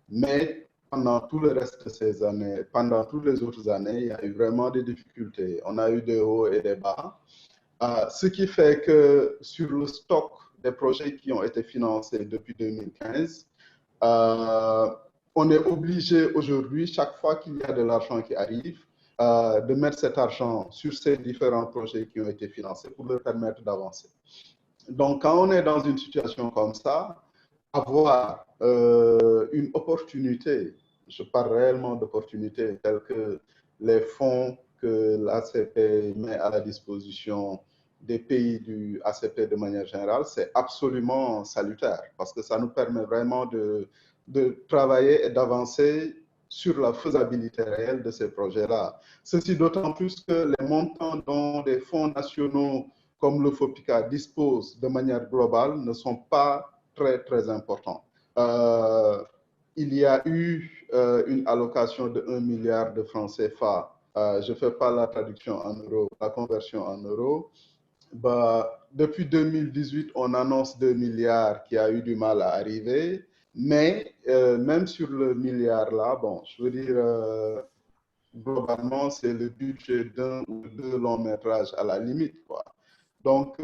mais pendant tout le reste de ces années, pendant toutes les autres années, il y a eu vraiment des difficultés. On a eu des hauts et des bas. Ce qui fait que sur le stock des projets qui ont été financés depuis 2015, on est obligé aujourd'hui, chaque fois qu'il y a de l'argent qui arrive, de mettre cet argent sur ces différents projets qui ont été financés pour leur permettre d'avancer. Donc, quand on est dans une situation comme ça, avoir une opportunité, je parle réellement d'opportunité, telle que les fonds que l'ACP met à la disposition des pays du ACP de manière générale, c'est absolument salutaire parce que ça nous permet vraiment de travailler et d'avancer sur la faisabilité réelle de ces projets-là. Ceci d'autant plus que les montants dont les fonds nationaux comme le FOPICA disposent de manière globale ne sont pas très, très importants. Il y a eu une allocation de 1 milliard de francs CFA. Je ne fais pas la traduction en euros, la conversion en euros. Depuis 2018, on annonce 2 milliards qui a eu du mal à arriver. Mais même sur le milliard là, bon, je veux dire, globalement, c'est le budget d'un ou 2 longs métrages à la limite, quoi. Donc,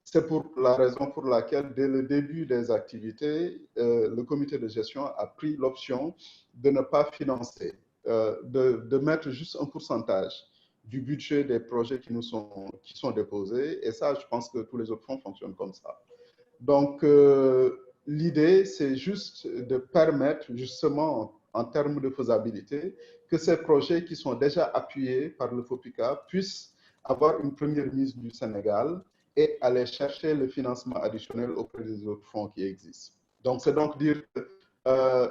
c'est pour la raison pour laquelle, dès le début des activités, le comité de gestion a pris l'option de ne pas financer, de mettre juste un pourcentage du budget des projets qui sont déposés. Et ça, je pense que tous les autres fonds fonctionnent comme ça. Donc, l'idée, c'est juste de permettre, justement, en termes de faisabilité, que ces projets qui sont déjà appuyés par le FOPICA puissent avoir une première mise du Sénégal et aller chercher le financement additionnel auprès des autres fonds qui existent. Donc, c'est donc dire que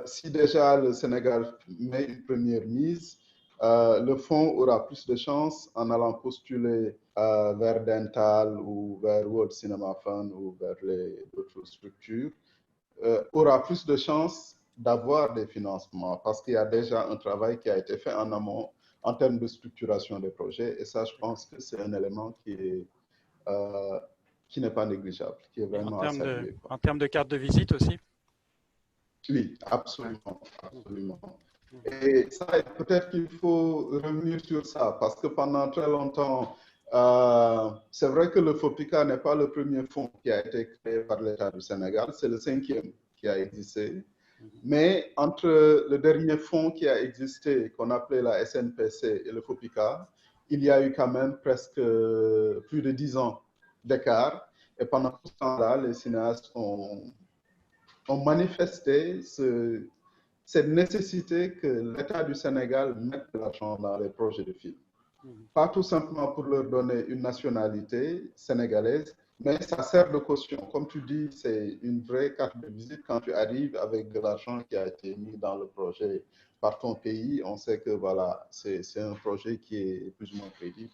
si déjà le Sénégal met une première mise, le fonds aura plus de chances en allant postuler vers Dental ou vers World Cinema Fund ou vers d'autres structures, aura plus de chances d'avoir des financements parce qu'il y a déjà un travail qui a été fait en amont en termes de structuration des projets. Et ça, je pense que c'est un élément qui n'est pas négligeable, qui est vraiment à saluer. En termes de carte de visite aussi? Oui, absolument, absolument. Et ça, peut-être qu'il faut revenir sur ça, parce que pendant très longtemps, c'est vrai que le FOPICA n'est pas le premier fonds qui a été créé par l'État du Sénégal, c'est le 5e qui a existé. Mais entre le dernier fonds qui a existé, qu'on appelait la SNPC, et le FOPICA, il y a eu quand même presque plus de 10 ans d'écart. Et pendant tout ce temps-là, les cinéastes ont manifesté cette nécessité que l'État du Sénégal mette de l'argent dans les projets de films. Pas tout simplement pour leur donner une nationalité sénégalaise, mais ça sert de caution. Comme tu dis, c'est une vraie carte de visite quand tu arrives avec de l'argent qui a été mis dans le projet par ton pays. On sait que voilà, c'est un projet qui est plus ou moins crédible.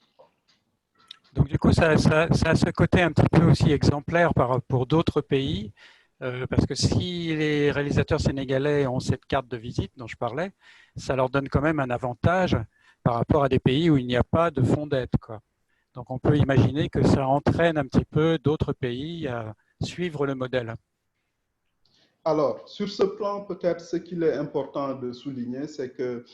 Donc du coup, ça a ce côté un petit peu aussi exemplaire pour d'autres pays. Parce que si les réalisateurs sénégalais ont cette carte de visite dont je parlais, ça leur donne quand même un avantage par rapport à des pays où il n'y a pas de fonds d'aide, quoi. Donc on peut imaginer que ça entraîne un petit peu d'autres pays à suivre le modèle. Alors, sur ce plan, peut-être ce qu'il est important de souligner, c'est que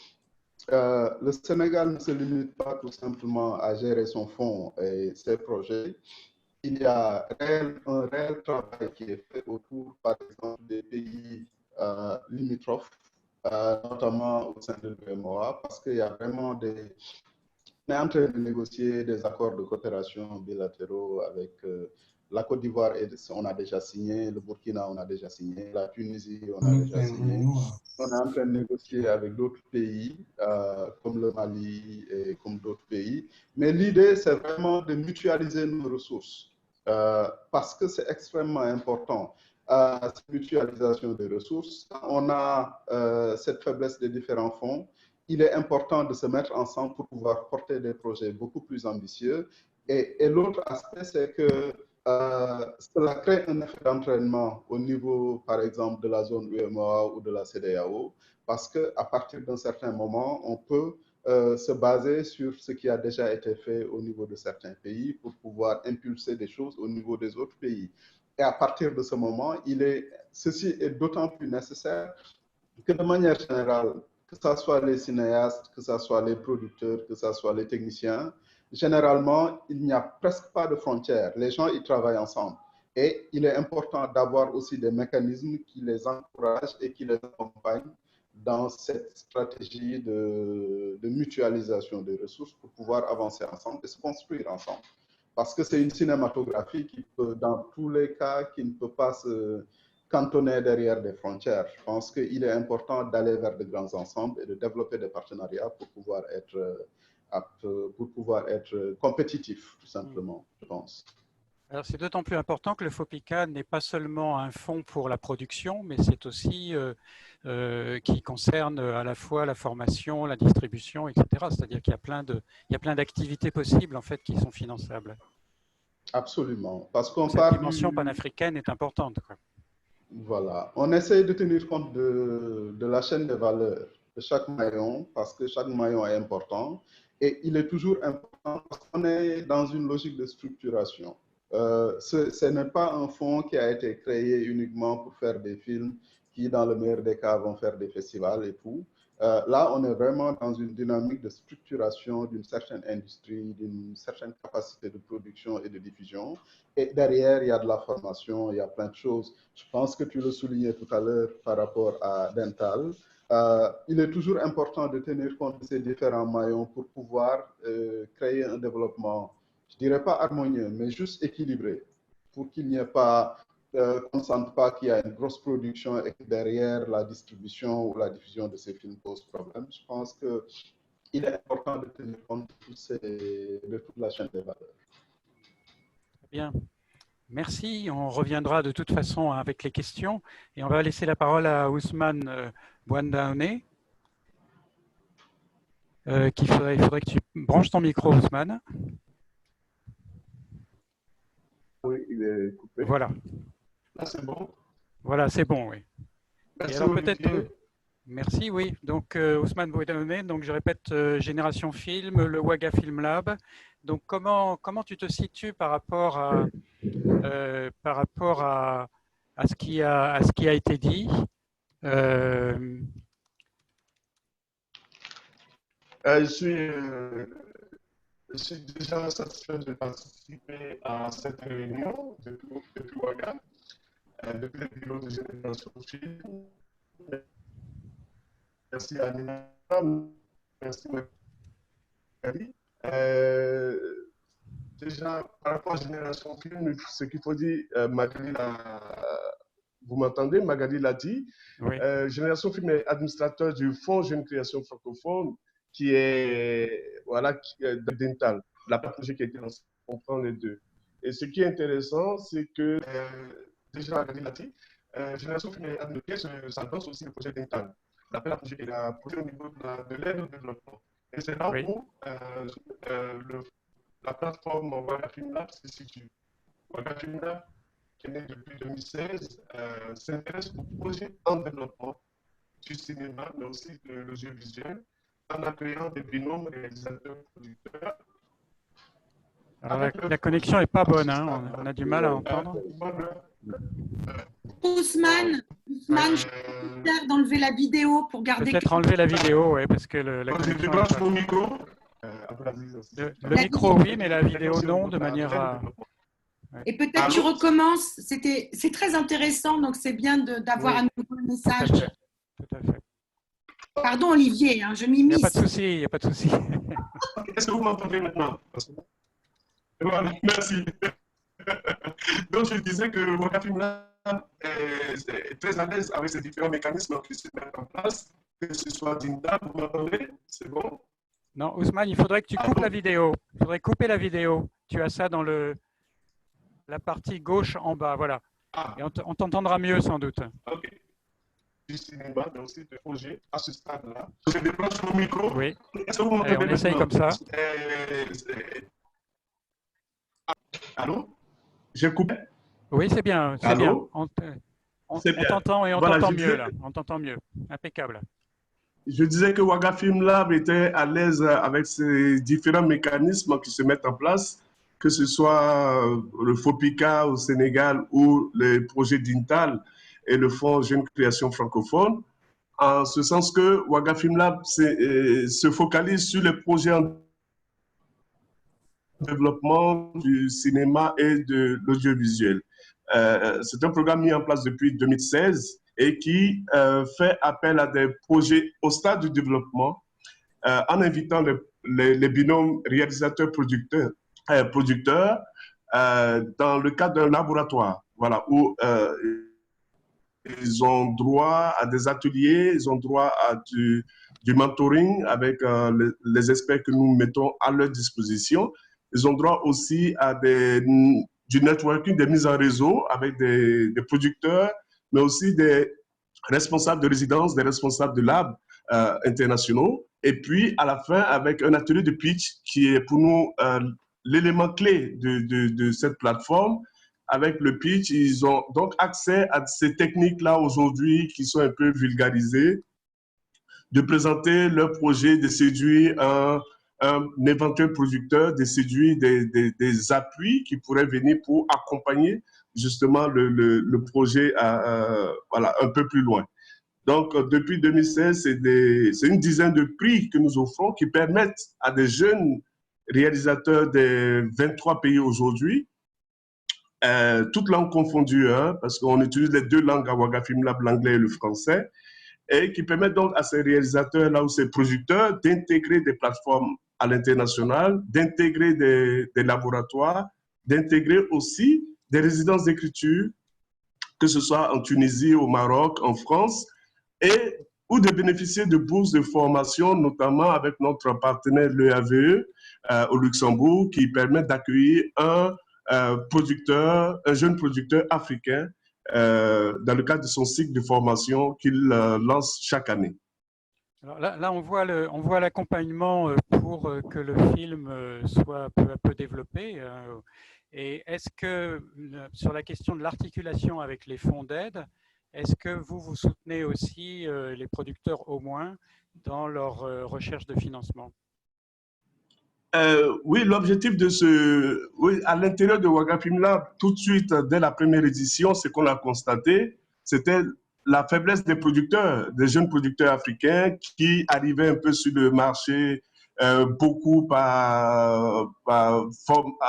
le Sénégal ne se limite pas tout simplement à gérer son fonds et ses projets. Il y a un réel travail qui est fait autour, par exemple, des pays limitrophes notamment au sein de l'UEMOA, parce qu'il y a vraiment des... On est en train de négocier des accords de coopération bilatéraux avec la Côte d'Ivoire, on a déjà signé, le Burkina, on a déjà signé, la Tunisie, on a déjà signé. On est en train de négocier avec d'autres pays, comme le Mali et comme d'autres pays. Mais l'idée, c'est vraiment de mutualiser nos ressources, parce que c'est extrêmement important. Cette mutualisation des ressources, on a cette faiblesse des différents fonds. Il est important de se mettre ensemble pour pouvoir porter des projets beaucoup plus ambitieux. Et l'autre aspect, c'est que cela crée un effet d'entraînement au niveau, par exemple, de la zone UEMOA ou de la CEDEAO, parce qu'à partir d'un certain moment, on peut se baser sur ce qui a déjà été fait au niveau de certains pays pour pouvoir impulser des choses au niveau des autres pays. Et à partir de ce moment, ceci est d'autant plus nécessaire que de manière générale, que ce soit les cinéastes, que ce soit les producteurs, que ce soit les techniciens, généralement, il n'y a presque pas de frontières. Les gens, ils travaillent ensemble. Et il est important d'avoir aussi des mécanismes qui les encouragent et qui les accompagnent dans cette stratégie de mutualisation des ressources pour pouvoir avancer ensemble et se construire ensemble. Parce que c'est une cinématographie qui peut, dans tous les cas, qui ne peut pas se cantonner derrière des frontières. Je pense qu'il est important d'aller vers de grands ensembles et de développer des partenariats pour pouvoir être compétitif, tout simplement, je pense. Alors, c'est d'autant plus important que le FOPICA n'est pas seulement un fonds pour la production, mais c'est aussi qui concerne à la fois la formation, la distribution, etc. C'est-à-dire qu'il y a plein d'activités possibles en fait qui sont finançables. Absolument, parce qu'on Cette dimension panafricaine est importante, quoi. Voilà, on essaye de tenir compte de la chaîne de valeur de chaque maillon, parce que chaque maillon est important, et il est toujours important parce qu'on est dans une logique de structuration. Ce n'est pas un fonds qui a été créé uniquement pour faire des films qui, dans le meilleur des cas, vont faire des festivals et tout. Là, on est vraiment dans une dynamique de structuration d'une certaine industrie, d'une certaine capacité de production et de diffusion. Et derrière, il y a de la formation, il y a plein de choses. Je pense que tu le soulignais tout à l'heure par rapport à Dental. Il est toujours important de tenir compte de ces différents maillons pour pouvoir créer un développement, je ne dirais pas harmonieux, mais juste équilibré, pour qu'il n'y ait pas... qu'on ne sente pas qu'il y a une grosse production et que derrière la distribution ou la diffusion de ces films pose problème. Je pense qu'il est important de tenir compte de toute la chaîne des valeurs. Bien. Merci. On reviendra de toute façon avec les questions et on va laisser la parole à Ousmane Bouandaoné. Il faudrait que tu branches ton micro, Ousmane. Oui, il est coupé. Voilà. Là, c'est bon. Voilà, c'est bon, oui. Merci, et alors Olivier. peut-être. Merci, oui. Donc Ousmane Bouandaoné, donc je répète, Génération Film, le Ouaga Film Lab. Donc comment tu te situes par rapport à ce qui a été dit? Je suis déjà satisfait de participer à cette réunion depuis Ouaga, depuis le bureau de Génération Film. Merci à Nina, merci Magali. Déjà, par rapport à Génération Film, ce qu'il faut dire, Magali vous m'entendez, Magali l'a dit. Oui. Génération Film est administrateur du Fonds Jeune Création Francophone qui est Dental, la projet qui a été lancée, on prend les deux. Et ce qui est intéressant, c'est que, déjà, Magali l'a dit, Génération Film est administrateur, ça lance aussi le projet Dental. L'appel à projet est un projet au niveau de l'aide au développement. Et c'est là où la plateforme Ouaga Film Lab se situe. Ouaga Film Lab, qui est né depuis 2016, s'intéresse aux projets en développement du cinéma, mais aussi de l'audiovisuel, en accueillant des binômes réalisateurs-producteurs. Alors la connexion n'est pas bonne, hein. On a du mal à entendre. Ousmane, je peux d'enlever la vidéo pour garder... Peut-être enlever la vidéo, oui, parce que la connexion... Mon micro. Le micro, oui, mais la vidéo, non, de manière à... Et peut-être tu recommences. C'est très intéressant, donc c'est bien d'avoir un nouveau message. Tout à fait. Pardon, Olivier, hein, je Il n'y a m'immisce. pas de souci, il n'y a pas de souci. Est-ce que vous m'entendez maintenant? Voilà, merci. Donc, je disais que Wakafim Lab est très à l'aise avec ces différents mécanismes qui se mettent en place, que ce soit d'INDA, vous m'entendez? C'est bon? Non, Ousmane, il faudrait que tu coupes la vidéo. Il faudrait couper la vidéo. Tu as ça dans la partie gauche en bas, voilà. Ah, Et on t'entendra mieux sans doute. ok. Du cinéma, mais aussi de projet à ce stade-là. Je débranche mon micro. Oui. Est-ce que vous Allez, m'entendez on essaye maintenant? comme ça. Allô? J'ai coupé? Oui, c'est bien, c'est Allô? bien. On C'est bien. t'entend et on Voilà, t'entend je mieux disais- là. On t'entend mieux. Impeccable. Je disais que Wakafim Lab était à l'aise avec ces différents mécanismes qui se mettent en place, que ce soit le FOPICA au Sénégal ou les projets d'Intal et le Fonds Jeune Création Francophone, en ce sens que Wakafim Lab se focalise sur les projets en développement du cinéma et de l'audiovisuel. C'est un programme mis en place depuis 2016 et qui fait appel à des projets au stade du développement en invitant les binômes réalisateurs-producteurs dans le cadre d'un laboratoire, voilà, où ils ont droit à des ateliers, ils ont droit à du mentoring avec les experts que nous mettons à leur disposition. Ils ont droit aussi à du networking, des mises en réseau avec des producteurs, mais aussi des responsables de résidence, des responsables de lab internationaux. Et puis, à la fin, avec un atelier de pitch qui est pour nous l'élément clé de cette plateforme. Avec le pitch, ils ont donc accès à ces techniques-là aujourd'hui qui sont un peu vulgarisées, de présenter leur projet, de séduire un éventuel producteur, de séduire des appuis qui pourraient venir pour accompagner justement le projet voilà, un peu plus loin. Donc, depuis 2016, c'est une dizaine de prix que nous offrons qui permettent à des jeunes réalisateurs des 23 pays aujourd'hui, toutes langues confondues, hein, parce qu'on utilise les deux langues à Wakafim Lab, l'anglais et le français, et qui permettent donc à ces réalisateurs-là ou ces producteurs d'intégrer des plateformes à l'international, d'intégrer des laboratoires, d'intégrer aussi des résidences d'écriture, que ce soit en Tunisie, au Maroc, en France, ou de bénéficier de bourses de formation, notamment avec notre partenaire l'EAVE au Luxembourg, qui permet d'accueillir un jeune producteur africain dans le cadre de son cycle de formation qu'il lance chaque année. Alors là, on voit l'accompagnement pour que le film soit peu à peu développé. Et est-ce que, sur la question de l'articulation avec les fonds d'aide, est-ce que vous soutenez aussi les producteurs au moins dans leur recherche de financement? Oui, l'objectif oui, à l'intérieur de Wakafim Lab, tout de suite, dès la première édition, ce qu'on a constaté, c'était la faiblesse des producteurs, des jeunes producteurs africains qui arrivaient un peu sur le marché, beaucoup à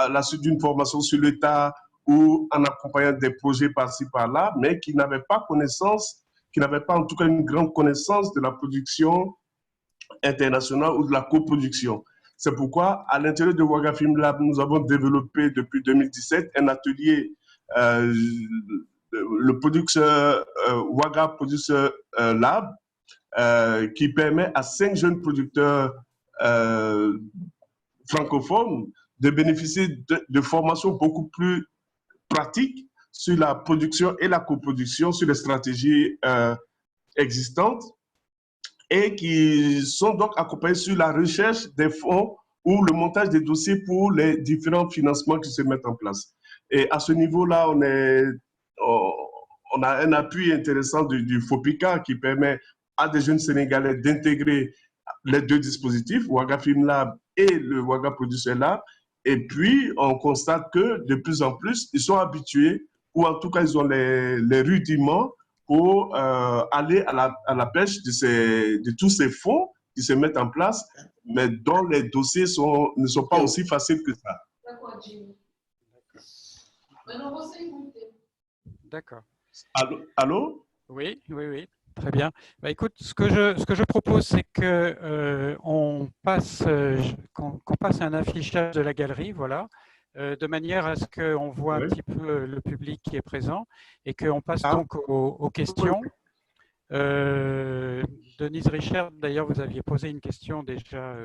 la suite d'une formation sur l'État ou en accompagnant des projets par-ci, par-là, mais qui n'avaient pas connaissance, qui n'avaient pas en tout cas une grande connaissance de la production internationale ou de la coproduction. C'est pourquoi, à l'intérieur de Wakafim Lab, nous avons développé depuis 2017 un atelier, le Waga Producer Lab, qui permet à 5 jeunes producteurs francophones de bénéficier de formations beaucoup plus pratiques sur la production et la coproduction, sur les stratégies existantes, et qui sont donc accompagnés sur la recherche des fonds ou le montage des dossiers pour les différents financements qui se mettent en place. Et à ce niveau-là, on a un appui intéressant du FOPICA qui permet à des jeunes Sénégalais d'intégrer les deux dispositifs, Wakafim Lab et le Waga Producer Lab. Et puis, on constate que de plus en plus, ils sont habitués, ou en tout cas, ils ont les rudiments pour aller à la pêche de tous ces fonds qui se mettent en place, mais dont les dossiers ne sont pas aussi faciles que ça. D'accord. Allô? Oui. Très bien. Bah, écoute, ce que je propose, c'est que qu'on passe un affichage de la galerie, voilà, de manière à ce qu'on voit un Oui. petit peu le public qui est présent et qu'on passe Ah. donc aux questions. Denise Richard, d'ailleurs, vous aviez posé une question déjà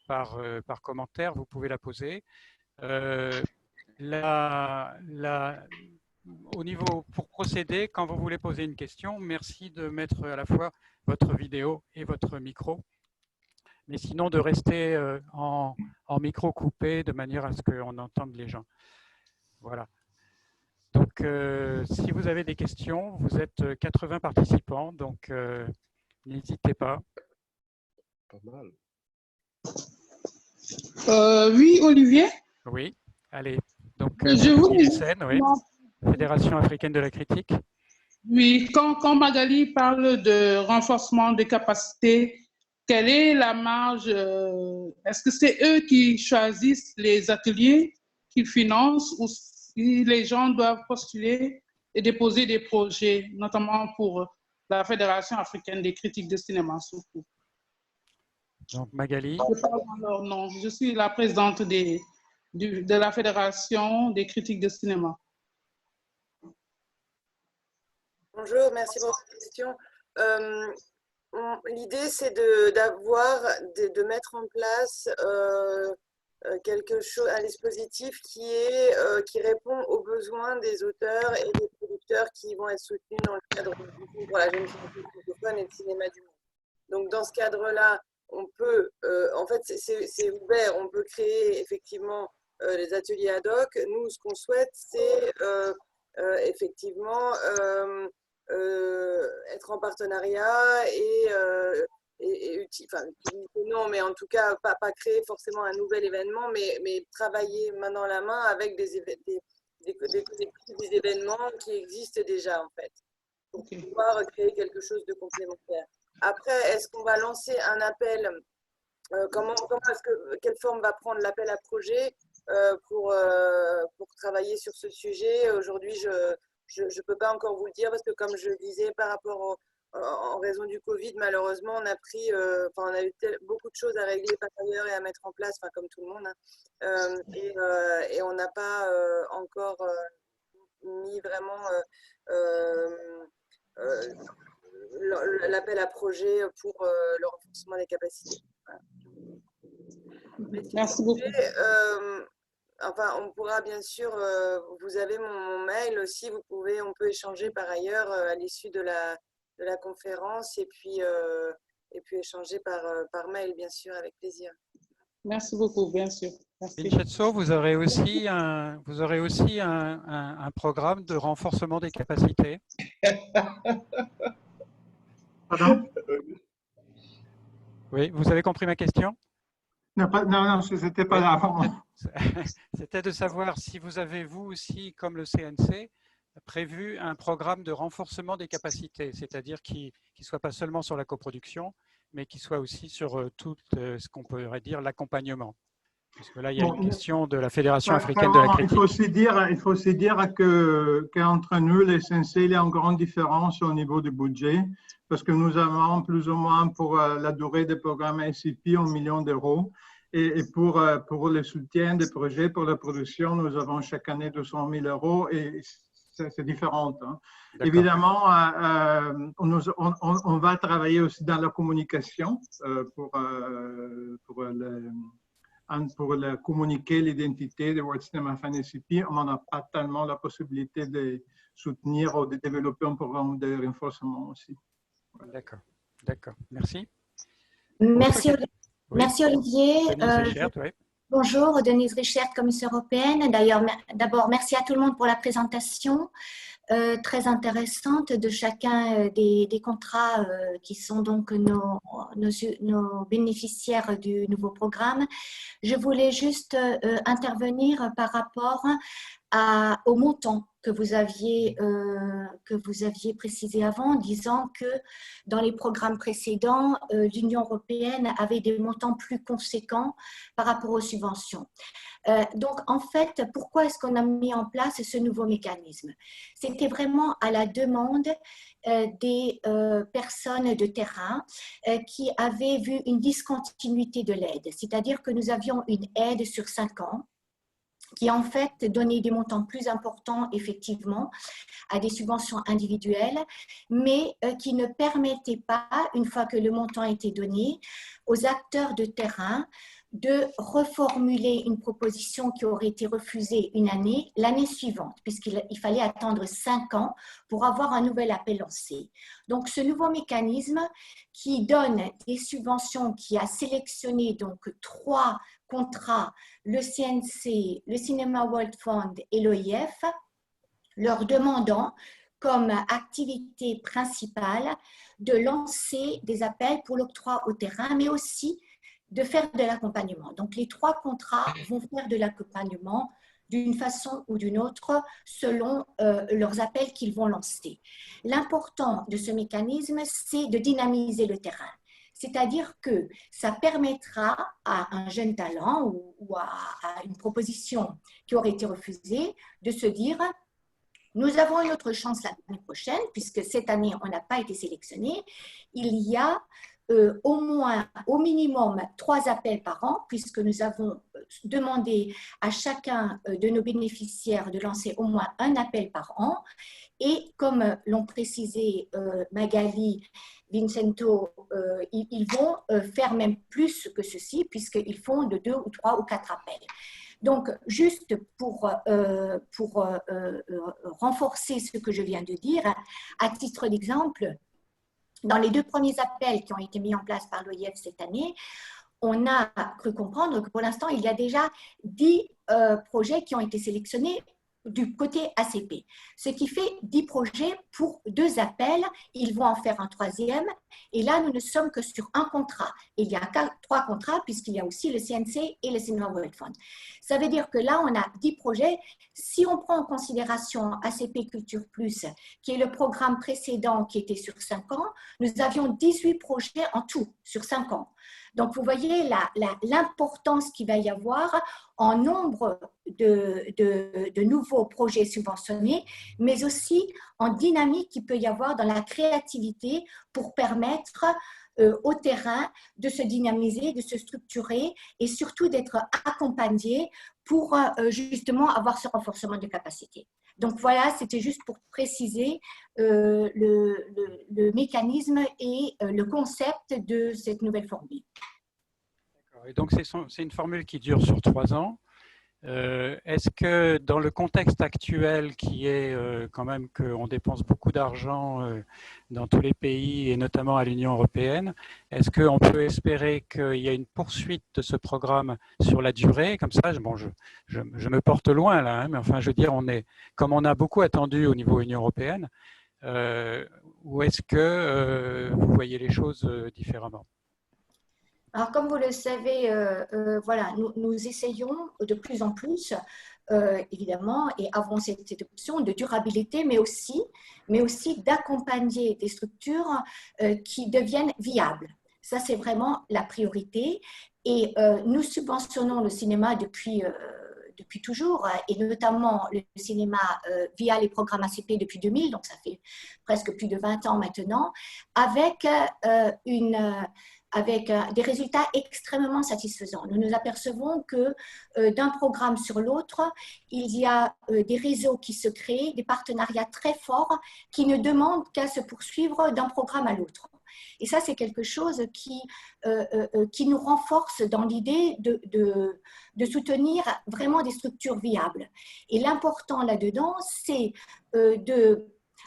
par commentaire, vous pouvez la poser. Au niveau, pour procéder, quand vous voulez poser une question, merci de mettre à la fois votre vidéo et votre micro, mais sinon de rester en micro coupé de manière à ce qu'on entende les gens. Voilà. Donc, si vous avez des questions, vous êtes 80 participants, donc n'hésitez pas. Pas mal. Oui, Olivier. Oui, allez. Donc, Je vous ISN, oui. Fédération africaine de la critique. Oui, quand Magali parle de renforcement des capacités, quelle est la marge? Est-ce que c'est eux qui choisissent les ateliers qu'ils financent ou si les gens doivent postuler et déposer des projets, notamment pour la Fédération africaine des critiques de cinéma surtout? Donc, Magali. Je parle en leur nom. Je suis la présidente de la Fédération des critiques de cinéma. Bonjour, merci pour votre question. L'idée, c'est de mettre en place quelque chose, un dispositif qui répond aux besoins des auteurs et des producteurs qui vont être soutenus dans le cadre du pour la jeune génération francophone et le cinéma du monde. Donc, dans ce cadre-là, on peut, en fait, c'est ouvert, on peut créer effectivement les ateliers ad hoc. Nous, ce qu'on souhaite, c'est effectivement être en partenariat non, mais en tout cas, pas créer forcément un nouvel événement, mais travailler main dans la main avec des événements qui existent déjà, en fait, pour pouvoir créer quelque chose de complémentaire. Après, est-ce qu'on va lancer un appel quelle forme va prendre l'appel à projet pour travailler sur ce sujet? Aujourd'hui, je ne peux pas encore vous le dire parce que, comme je le disais, par rapport en raison du Covid, malheureusement, on a eu beaucoup de choses à régler par ailleurs et à mettre en place, comme tout le monde, hein. Et on n'a pas encore mis vraiment l'appel à projet pour le renforcement des capacités. Voilà. Merci beaucoup. On pourra bien sûr, vous avez mon mail aussi, on peut échanger par ailleurs à l'issue de la conférence et puis échanger par mail, bien sûr, avec plaisir. Merci beaucoup, bien sûr. Vincenzo, vous aurez aussi un programme de renforcement des capacités. Pardon? Oui, vous avez compris ma question? Non, c'était pas là. C'était de savoir si vous avez, vous aussi, comme le CNC, prévu un programme de renforcement des capacités, c'est-à-dire qui ne soit pas seulement sur la coproduction, mais qui soit aussi sur tout ce qu'on pourrait dire l'accompagnement. Parce que là, il y a une question de la Fédération africaine de la critique. Il faut aussi dire qu'entre nous, les CNC, il y a une grande différence au niveau du budget, parce que nous avons plus ou moins pour la durée des programmes ICP 1 million d'euros. Et pour le soutien des projets, pour la production, nous avons chaque année 200 000 euros et c'est différent. Hein. Évidemment, on va travailler aussi dans la communication pour communiquer l'identité de World Cinema Fan ICP. On n'a pas tellement la possibilité de soutenir ou de développer un programme de renforcement aussi. D'accord, d'accord. Merci. Merci. Oui. Merci Olivier. Denise Richard, oui. Bonjour, Denise Richard, commissaire européenne. D'ailleurs, d'abord, merci à tout le monde pour la présentation très intéressante de chacun des contrats qui sont donc nos bénéficiaires du nouveau programme. Je voulais juste intervenir par rapport au montant que vous aviez précisé avant, disant que dans les programmes précédents, l'Union européenne avait des montants plus conséquents par rapport aux subventions. Donc, en fait, pourquoi est-ce qu'on a mis en place ce nouveau mécanisme? C'était vraiment à la demande des personnes de terrain qui avaient vu une discontinuité de l'aide. C'est-à-dire que nous avions une aide sur 5 ans qui en fait donnait des montants plus importants effectivement à des subventions individuelles, mais qui ne permettait pas, une fois que le montant était donné, aux acteurs de terrain de reformuler une proposition qui aurait été refusée une année, l'année suivante, puisqu'il fallait attendre 5 ans pour avoir un nouvel appel lancé. Donc, ce nouveau mécanisme qui donne des subventions, qui a sélectionné donc 3 contrats, le CNC, le Cinema World Fund et l'OIF, leur demandant comme activité principale de lancer des appels pour l'octroi au terrain, mais aussi de faire de l'accompagnement. Donc, les 3 contrats vont faire de l'accompagnement d'une façon ou d'une autre selon leurs appels qu'ils vont lancer. L'important de ce mécanisme, c'est de dynamiser le terrain. C'est-à-dire que ça permettra à un jeune talent ou à une proposition qui aurait été refusée de se dire « Nous avons une autre chance l'année prochaine, puisque cette année, on n'a pas été sélectionné. Il y a au minimum 3 appels par an, puisque nous avons demandé à chacun de nos bénéficiaires de lancer au moins un appel par an. Et comme l'ont précisé Magali, Vincento, ils vont faire même plus que ceci, puisqu'ils font de 2 ou 3 ou 4 appels. Donc, juste pour renforcer ce que je viens de dire, à titre d'exemple, dans les 2 premiers appels qui ont été mis en place par l'OIF cette année, on a cru comprendre que pour l'instant, il y a déjà 10 projets qui ont été sélectionnés du côté ACP, ce qui fait 10 projets pour 2 appels. Ils vont en faire un 3e et là nous ne sommes que sur un contrat. Il y a 3 contrats puisqu'il y a aussi le CNC et le Cinema World Fund. Ça veut dire que là on a 10 projets. Si on prend en considération ACP Culture Plus, qui est le programme précédent qui était sur 5 ans, nous avions 18 projets en tout sur 5 ans. Donc, vous voyez l'importance qu'il va y avoir en nombre de nouveaux projets subventionnés, mais aussi en dynamique qu'il peut y avoir dans la créativité pour permettre au terrain de se dynamiser, de se structurer et surtout d'être accompagné pour justement avoir ce renforcement de capacité. Donc voilà, c'était juste pour préciser le mécanisme et le concept de cette nouvelle formule. Et donc c'est une formule qui dure sur 3 ans. Est-ce que dans le contexte actuel qui est quand même qu'on dépense beaucoup d'argent dans tous les pays et notamment à l'Union européenne, est-ce qu'on peut espérer qu'il y a une poursuite de ce programme sur la durée? Comme ça, bon, je me porte loin là, hein, mais enfin je veux dire, comme on a beaucoup attendu au niveau Union européenne, ou est-ce que vous voyez les choses différemment? Alors, comme vous le savez, voilà, nous essayons de plus en plus, évidemment, et avons cette option de durabilité, mais aussi d'accompagner des structures qui deviennent viables. Ça, c'est vraiment la priorité. Et nous subventionnons le cinéma depuis toujours, et notamment le cinéma via les programmes ACP depuis 2000, donc ça fait presque plus de 20 ans maintenant, avec des résultats extrêmement satisfaisants. Nous nous apercevons que d'un programme sur l'autre, il y a des réseaux qui se créent, des partenariats très forts qui ne demandent qu'à se poursuivre d'un programme à l'autre. Et ça, c'est quelque chose qui nous renforce dans l'idée de soutenir vraiment des structures viables. Et l'important là-dedans, c'est de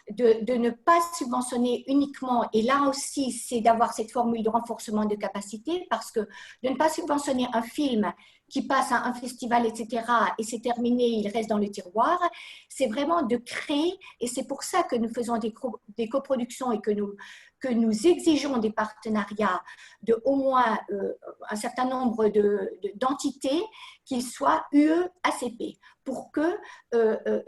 ne pas subventionner uniquement, et là aussi c'est d'avoir cette formule de renforcement de capacité, parce que de ne pas subventionner un film qui passe à un festival, etc., et c'est terminé, il reste dans le tiroir, c'est vraiment de créer, et c'est pour ça que nous faisons des coproductions et que nous exigeons des partenariats de au moins un certain nombre d'entités qui soient UE-ACP, pour que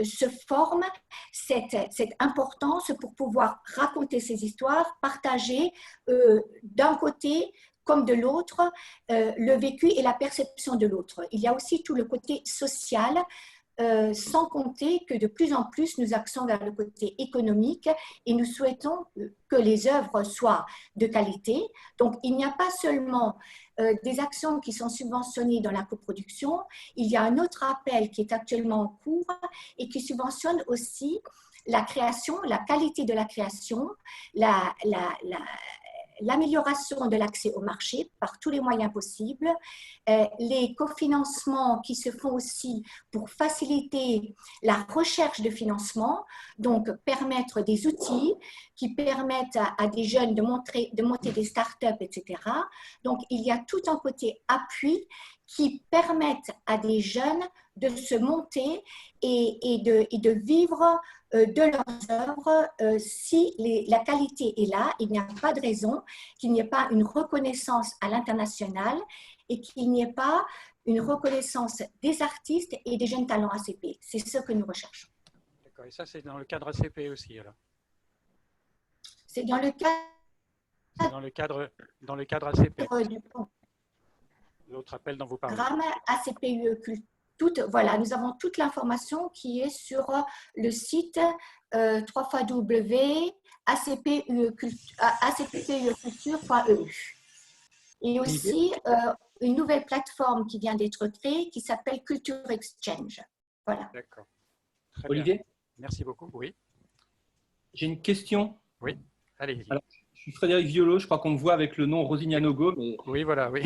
se forme cette importance pour pouvoir raconter ces histoires, partager d'un côté comme de l'autre, le vécu et la perception de l'autre. Il y a aussi tout le côté social, sans compter que de plus en plus nous axons vers le côté économique et nous souhaitons que les œuvres soient de qualité. Donc, il n'y a pas seulement des actions qui sont subventionnées dans la coproduction, il y a un autre appel qui est actuellement en cours et qui subventionne aussi la création, la qualité de la création, l'amélioration de l'accès au marché par tous les moyens possibles, les cofinancements qui se font aussi pour faciliter la recherche de financement, donc permettre des outils qui permettent à des jeunes de monter des startups, etc. Donc, il y a tout un côté appui qui permettent à des jeunes de se monter et de vivre de leurs œuvres. Si la qualité est là, il n'y a pas de raison qu'il n'y ait pas une reconnaissance à l'international et qu'il n'y ait pas une reconnaissance des artistes et des jeunes talents ACP. C'est ce que nous recherchons. D'accord, et ça c'est dans le cadre ACP aussi alors? C'est dans le cadre, dans le cadre ACP. Du L'autre appel dont vous parlez. programme ACPUE Culture. Voilà, nous avons toute l'information qui est sur le site www.acpueculture.eu. Et aussi une nouvelle plateforme qui vient d'être créée qui s'appelle Culture Exchange. Voilà. D'accord. Olivier? Merci beaucoup. Oui. J'ai une question. Oui, allez-y. Je suis Frédéric Violo, je crois qu'on me voit avec le nom Rosignanogo. Mais oui, voilà, oui.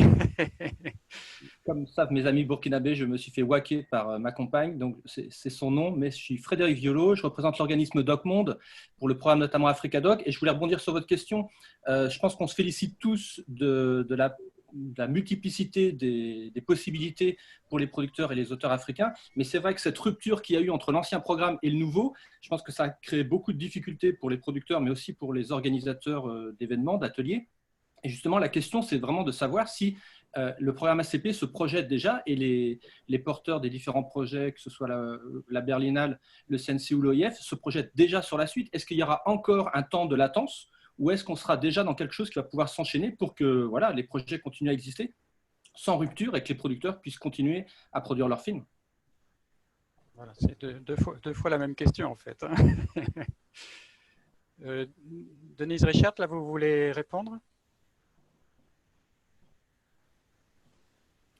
Comme savent mes amis burkinabés, je me suis fait waquer par ma compagne, donc c'est son nom, mais je suis Frédéric Violo, je représente l'organisme DocMonde pour le programme notamment Africadoc, et je voulais rebondir sur votre question. Je pense qu'on se félicite tous de la multiplicité des possibilités pour les producteurs et les auteurs africains, mais c'est vrai que cette rupture qu'il y a eu entre l'ancien programme et le nouveau, je pense que ça a créé beaucoup de difficultés pour les producteurs, mais aussi pour les organisateurs d'événements, d'ateliers. Et justement, la question, c'est vraiment de savoir si le programme ACP se projette déjà et les porteurs des différents projets, que ce soit la Berlinale, le CNC ou l'OIF, se projettent déjà sur la suite. Est-ce qu'il y aura encore un temps de latence ou est-ce qu'on sera déjà dans quelque chose qui va pouvoir s'enchaîner pour que voilà, les projets continuent à exister sans rupture et que les producteurs puissent continuer à produire leurs films? Voilà, c'est deux fois la même question en fait. Denise Richard, là vous voulez répondre?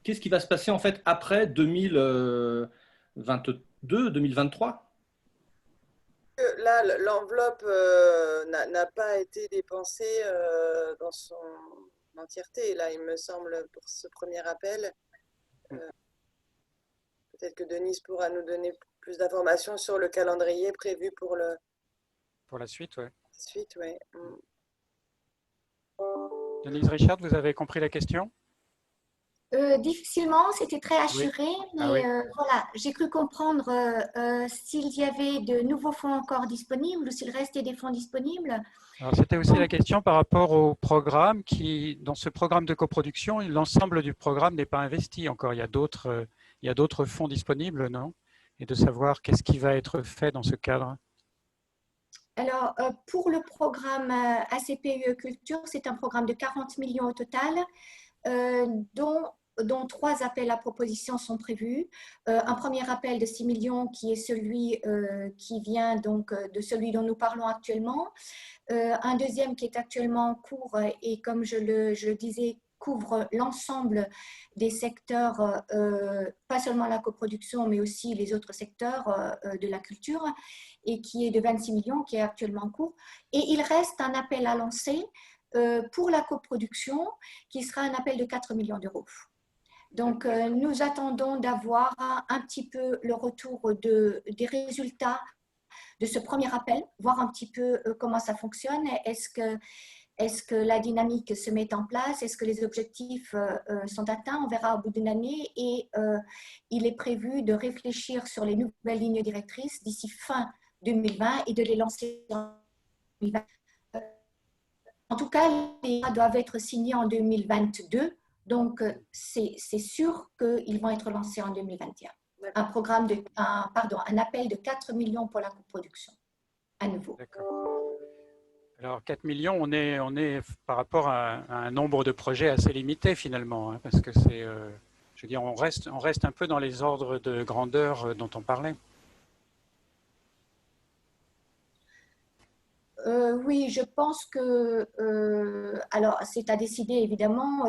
Qu'est-ce qui va se passer en fait après 2022, 2023? Là, l'enveloppe n'a pas été dépensée dans son entièreté. Là, il me semble, pour ce premier appel. Peut-être que Denise pourra nous donner plus d'informations sur le calendrier prévu pour la suite, oui. Oui. Denise Richard, vous avez compris la question? Difficilement, c'était très assuré, oui. mais voilà, j'ai cru comprendre s'il y avait de nouveaux fonds encore disponibles ou s'il restait des fonds disponibles. Alors, c'était aussi la question par rapport au programme dans ce programme de coproduction, l'ensemble du programme n'est pas investi encore. Il y a d'autres fonds disponibles, non? Et de savoir qu'est-ce qui va être fait dans ce cadre. Alors, pour le programme ACPUE Culture, c'est un programme de 40 millions au total, dont 3 appels à propositions sont prévus. Un premier appel de 6 millions qui est celui qui vient donc de celui dont nous parlons actuellement. Un deuxième qui est actuellement en cours et comme je le disais, couvre l'ensemble des secteurs, pas seulement la coproduction, mais aussi les autres secteurs de la culture, et qui est de 26 millions, qui est actuellement en cours. Et il reste un appel à lancer pour la coproduction, qui sera un appel de 4 millions d'euros. Donc, nous attendons d'avoir un petit peu le retour des résultats de ce premier appel, voir un petit peu comment ça fonctionne. Est-ce que la dynamique se met en place? Est-ce que les objectifs sont atteints? On verra au bout d'une année. Et il est prévu de réfléchir sur les nouvelles lignes directrices d'ici fin 2020 et de les lancer en 2020. En tout cas, les contrats doivent être signés en 2022. Donc, c'est sûr qu'ils vont être lancés en 2021. Un appel de 4 millions pour la coproduction, à nouveau. D'accord. Alors 4 millions, on est par rapport à un nombre de projets assez limité finalement, hein, parce que c'est, je veux dire, on reste un peu dans les ordres de grandeur dont on parlait. Oui, je pense que, alors c'est à décider évidemment,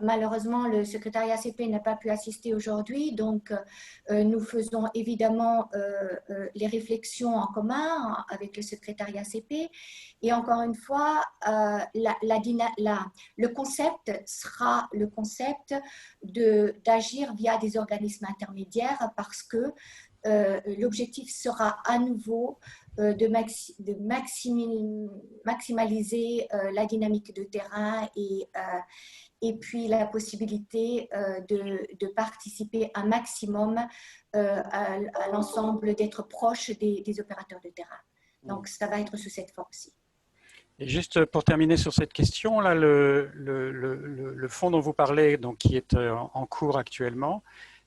malheureusement le secrétariat ACP n'a pas pu assister aujourd'hui, donc nous faisons évidemment les réflexions en commun avec le secrétariat ACP, et encore une fois, le concept sera le concept d'agir via des organismes intermédiaires, parce que l'objectif sera à nouveau de maximaliser la dynamique de terrain et puis la possibilité de participer un maximum à l'ensemble, d'être proche des opérateurs de terrain. Donc, ça va être sous cette forme-ci. Et juste pour terminer sur cette question, là, le fonds dont vous parlez, donc, qui est en cours actuellement,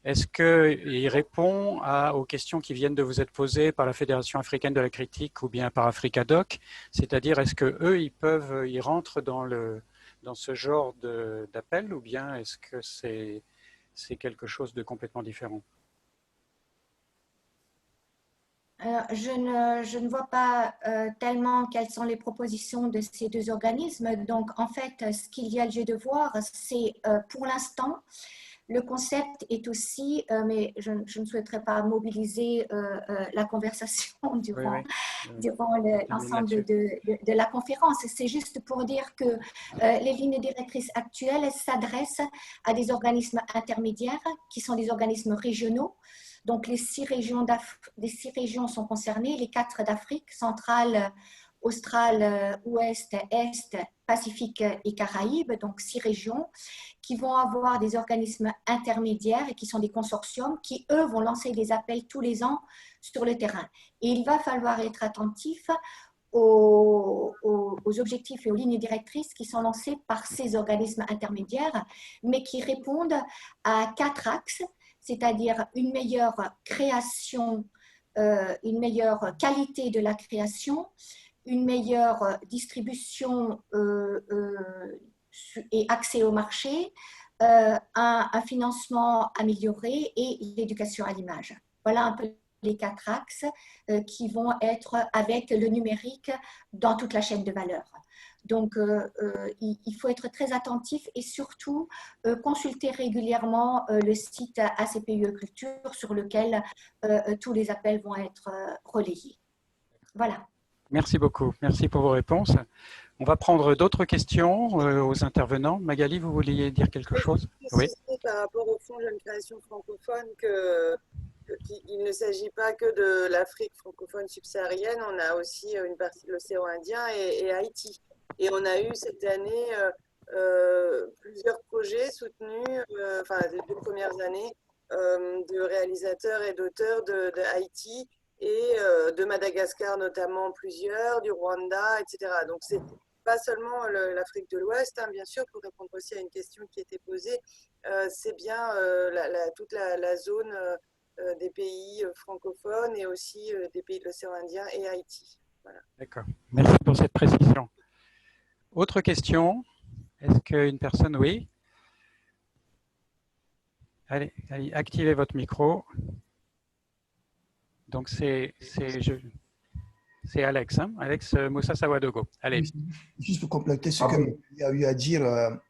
est-ce qu'il répond aux questions qui viennent de vous être posées par la Fédération africaine de la critique ou bien par Africadoc? C'est-à-dire, est-ce qu'eux, ils rentrent dans ce genre d'appel, ou bien est-ce que c'est quelque chose de complètement différent? Je ne vois pas tellement quelles sont les propositions de ces deux organismes. Donc, en fait, ce qu'il y a lieu de voir, c'est pour l'instant, le concept est aussi, mais je ne souhaiterais pas mobiliser la conversation durant l'ensemble de la conférence. C'est juste pour dire que les lignes directrices actuelles s'adressent à des organismes intermédiaires qui sont des organismes régionaux. Donc, les 6 régions sont concernées, les 4 d'Afrique centrale, australe, ouest, est, Pacifique et Caraïbes, donc 6 régions qui vont avoir des organismes intermédiaires et qui sont des consortiums qui, eux, vont lancer des appels tous les ans sur le terrain. Et il va falloir être attentif aux objectifs et aux lignes directrices qui sont lancées par ces organismes intermédiaires, mais qui répondent à 4 axes, c'est-à-dire une meilleure création, une meilleure qualité de la création, une meilleure distribution et accès au marché, un financement amélioré et l'éducation à l'image. Voilà un peu les 4 axes qui vont être avec le numérique dans toute la chaîne de valeur. Donc, il faut être très attentif et surtout consulter régulièrement le site ACPUE Culture sur lequel tous les appels vont être relayés. Voilà. Merci beaucoup. Merci pour vos réponses. On va prendre d'autres questions aux intervenants. Magali, vous vouliez dire quelque chose? Oui. Par rapport au Fonds Jeune Création francophone, qu'il ne s'agit pas que de l'Afrique francophone subsaharienne, on a aussi une partie de l'océan Indien et Haïti. Et on a eu cette année plusieurs projets soutenus, enfin les 2 premières années, de réalisateurs et d'auteurs de Haïti et de Madagascar notamment plusieurs, du Rwanda, etc. Donc c'est pas seulement l'Afrique de l'Ouest, hein, bien sûr, pour répondre aussi à une question qui était posée, c'est bien toute la zone des pays francophones et aussi des pays de l'océan Indien et Haïti. Voilà. D'accord, merci pour cette précision. Autre question? Est-ce qu'une personne... Oui? Allez, activez votre micro. Donc, c'est Alex, hein? Alex Moussa Sawadogo. Allez. Juste pour compléter ce qu'il y a eu à dire,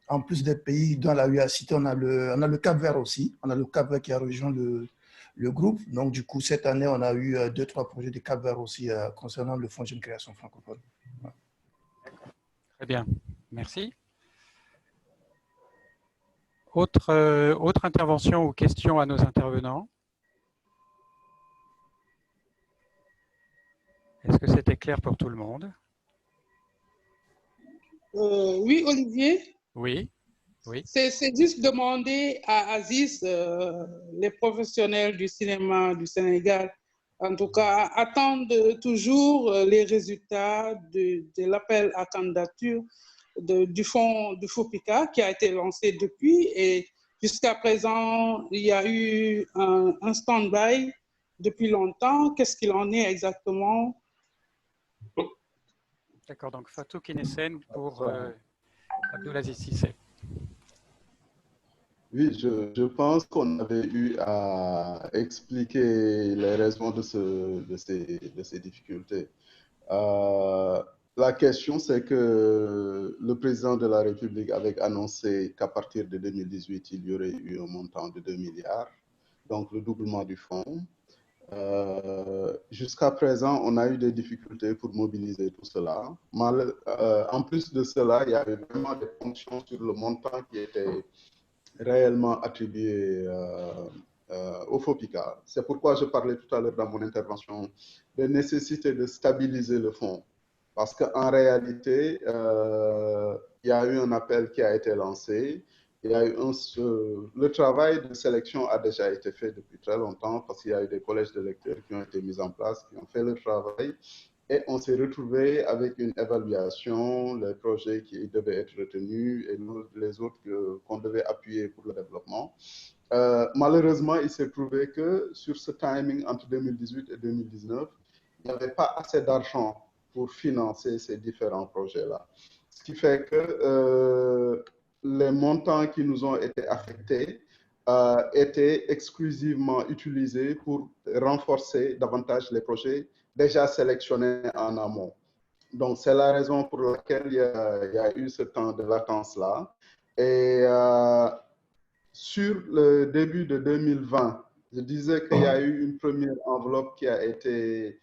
en plus des pays dont elle a eu à citer, on a le Cap-Vert aussi. On a le Cap-Vert qui a rejoint le groupe. Donc, du coup, cette année, on a eu 2-3 projets de Cap-Vert aussi concernant le Fonds Jeune Création francophone. Ouais. Très bien, merci. Autre intervention ou question à nos intervenants? Est-ce que c'était clair pour tout le monde? Oui, Olivier? Oui, oui. C'est juste demander à Aziz, les professionnels du cinéma du Sénégal, en tout cas, attendent toujours les résultats de l'appel à candidature du fonds du FOPICA qui a été lancé depuis, et jusqu'à présent, il y a eu un stand-by depuis longtemps. Qu'est-ce qu'il en est exactement? D'accord, donc Fatou Kinessen pour Abdulaziz Cissé. Oui, je pense qu'on avait eu à expliquer les raisons de ces difficultés. La question, c'est que le président de la République avait annoncé qu'à partir de 2018, il y aurait eu un montant de 2 milliards, donc le doublement du fonds. Jusqu'à présent, on a eu des difficultés pour mobiliser tout cela. En plus de cela, il y avait vraiment des ponctions sur le montant qui était réellement attribué au FOPICA. C'est pourquoi je parlais tout à l'heure dans mon intervention de nécessité de stabiliser le fonds. Parce qu'en réalité, il y a eu un appel qui a été lancé. Il y a eu le travail de sélection a déjà été fait depuis très longtemps parce qu'il y a eu des collèges de lecteurs qui ont été mis en place, qui ont fait le travail. Et on s'est retrouvé avec une évaluation, les projets qui devaient être retenus et les autres qu'on devait appuyer pour le développement. Malheureusement, il s'est trouvé que sur ce timing entre 2018 et 2019, il n'y avait pas assez d'argent pour financer ces différents projets-là. Ce qui fait que les montants qui nous ont été affectés étaient exclusivement utilisés pour renforcer davantage les projets déjà sélectionnés en amont. Donc, c'est la raison pour laquelle il y a eu ce temps de latence-là. Et sur le début de 2020, je disais qu'il y a eu une première enveloppe qui a été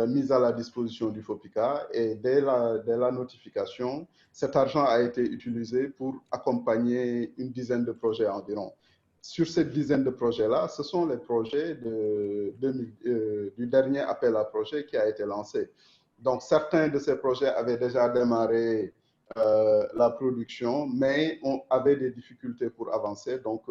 mise à la disposition du FOPICA et dès la notification, cet argent a été utilisé pour accompagner une dizaine de projets environ. Sur cette dizaine de projets-là, ce sont les projets du dernier appel à projet qui a été lancé. Donc, certains de ces projets avaient déjà démarré la production, mais on avait des difficultés pour avancer. Donc,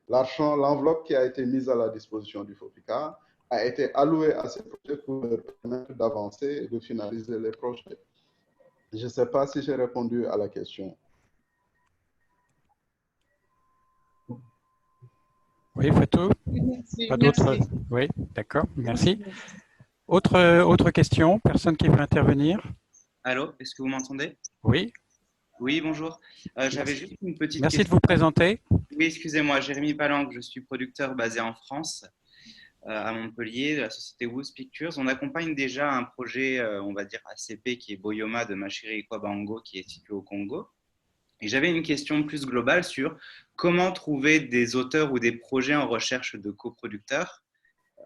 l'enveloppe qui a été mise à la disposition du FOPICA a été allouée à ces projets pour leur permettre d'avancer et de finaliser les projets. Je ne sais pas si j'ai répondu à la question. Oui, Fatou? Merci. Pas d'autres? Oui, d'accord, merci. Autre question? Personne qui veut intervenir? Allô, est-ce que vous m'entendez? Oui. Oui, bonjour. J'avais juste une petite Merci question. de vous présenter. Oui, excusez-moi, Jérémy Palanque, je suis producteur basé en France, à Montpellier, de la société Woos Pictures. On accompagne déjà un projet, on va dire ACP, qui est Boyoma de Machiri Kwabango, qui est situé au Congo. Et j'avais une question plus globale sur comment trouver des auteurs ou des projets en recherche de coproducteurs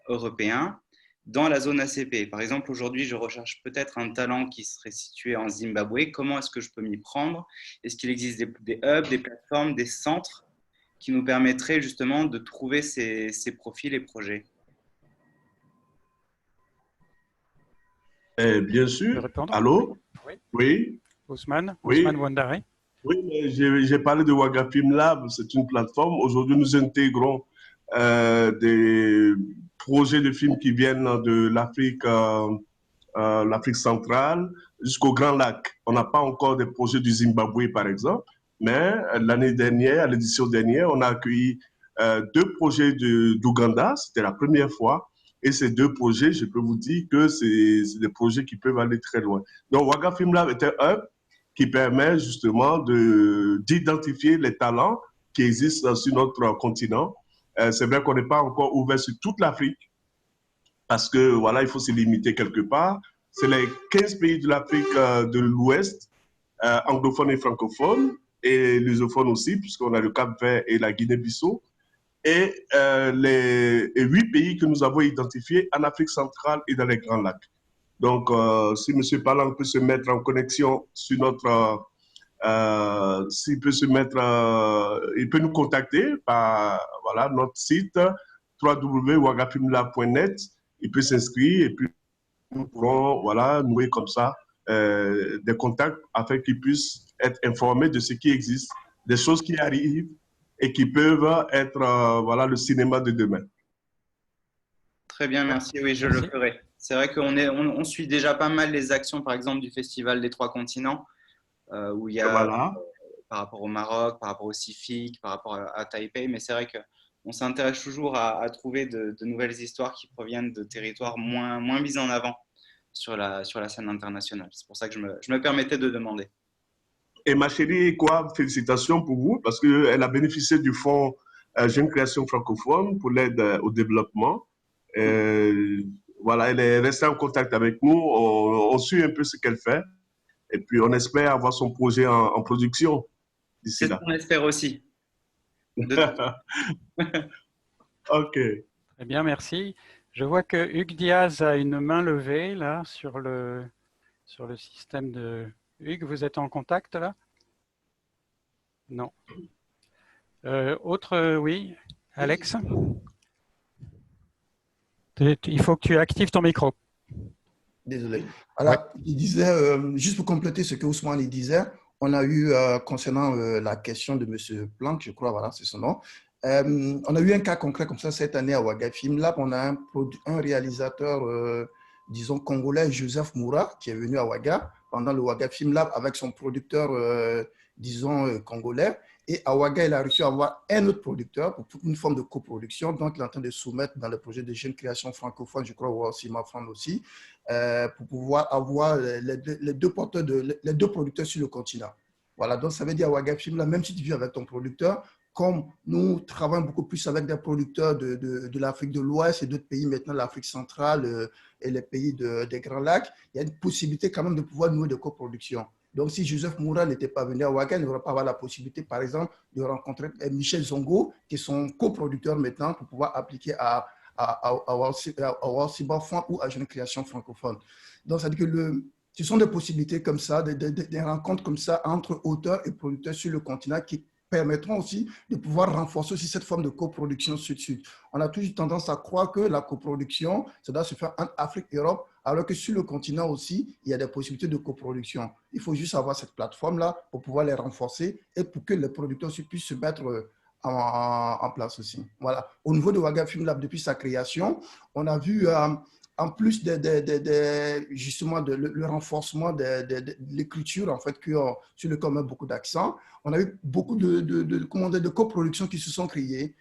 européens dans la zone ACP. Par exemple, aujourd'hui, je recherche peut-être un talent qui serait situé en Zimbabwe. Comment est-ce que je peux m'y prendre? Est-ce qu'il existe des hubs, des plateformes, des centres qui nous permettraient justement de trouver ces profils et projets? Bien sûr. Allô? Oui. Ousmane Oui. Wandare. Oui, mais j'ai parlé de Wagafilm Lab, c'est une plateforme. Aujourd'hui, nous intégrons des projets de films qui viennent de l'Afrique centrale jusqu'au Grand Lac. On n'a pas encore des projets du Zimbabwe, par exemple, mais l'année dernière, à l'édition dernière, on a accueilli 2 projets d'Ouganda. C'était la première fois. Et ces 2 projets, je peux vous dire que c'est des projets qui peuvent aller très loin. Donc, Wagafilm Lab est un hub qui permet justement d'identifier les talents qui existent sur notre continent. C'est vrai qu'on n'est pas encore ouvert sur toute l'Afrique parce que voilà, il faut se limiter quelque part. C'est les 15 pays de l'Afrique de l'Ouest, anglophones et francophones, et lusophones aussi, puisqu'on a le Cap-Vert et la Guinée-Bissau, et les 8 pays que nous avons identifiés en Afrique centrale et dans les Grands Lacs. Donc, si M. Palanque peut se mettre en connexion sur notre... s'il peut se mettre... il peut nous contacter par voilà, notre site www.wagafilmlab.net. Il peut s'inscrire et puis nous pourrons voilà, nouer comme ça des contacts afin qu'il puisse être informé de ce qui existe, des choses qui arrivent et qui peuvent être voilà, le cinéma de demain. Très bien, merci. Oui, je le ferai. C'est vrai qu'on suit déjà pas mal les actions, par exemple, du Festival des 3 continents, où il y a, par rapport au Maroc, par rapport au CIFIC, par rapport à Taipei, mais c'est vrai qu'on s'intéresse toujours à trouver de nouvelles histoires qui proviennent de territoires moins mis en avant. sur la scène internationale. C'est pour ça que je me permettais de demander. Et ma chérie, quoi, félicitations pour vous, parce qu'elle a bénéficié du fonds Jeune Création Francophone pour l'aide au développement. Voilà, elle est restée en contact avec nous, on suit un peu ce qu'elle fait, et puis on espère avoir son projet en production d'ici là. On espère aussi. Ok. Très bien, merci. Je vois que Hugues Diaz a une main levée là sur le système de... Hugues, vous êtes en contact là? Non. Autre, oui, Alex? Il faut que tu actives ton micro. Désolé. Alors, il disait, juste pour compléter ce que Ousmane il disait, on a eu, concernant la question de M. Planck, je crois, voilà, c'est son nom, on a eu un cas concret comme ça cette année à Ouaga Film Lab. On a un réalisateur, disons, congolais, Joseph Moura, qui est venu à Ouaga pendant le Ouaga Film Lab avec son producteur, disons, congolais. Et à Ouaga, il a réussi à avoir un autre producteur pour une forme de coproduction. Donc, il est en train de soumettre dans le projet de Jeune Création Francophone, je crois, ou aussi Mafran aussi, pour pouvoir avoir les deux producteurs sur le continent. Voilà, donc ça veut dire à Ouaga Film Lab, même si tu vis avec ton producteur, comme nous travaillons beaucoup plus avec des producteurs de l'Afrique de l'Ouest et d'autres pays, maintenant l'Afrique centrale et les pays des Grands Lacs, il y a une possibilité quand même de pouvoir nouer des coproductions. Donc, si Joseph Moura n'était pas venu à Ouaga, il n'aurait pas avoir la possibilité, par exemple, de rencontrer Michel Zongo, qui est son coproducteur maintenant, pour pouvoir appliquer à Cyber Fund ou à Jeune Création Francophone. Donc, ça veut dire que ce sont des possibilités comme ça, des rencontres comme ça entre auteurs et producteurs sur le continent qui permettront aussi de pouvoir renforcer aussi cette forme de coproduction sud-sud. On a toujours tendance à croire que la coproduction, ça doit se faire entre Afrique et Europe, alors que sur le continent aussi, il y a des possibilités de coproduction. Il faut juste avoir cette plateforme-là pour pouvoir les renforcer et pour que les producteurs aussi puissent se mettre en place aussi. Voilà. Au niveau de Ouaga Film Lab, depuis sa création, on a vu, en plus justement le renforcement de l'écriture, en fait, sur lequel on met beaucoup d'accent, on a eu beaucoup de coproductions qui se sont créées.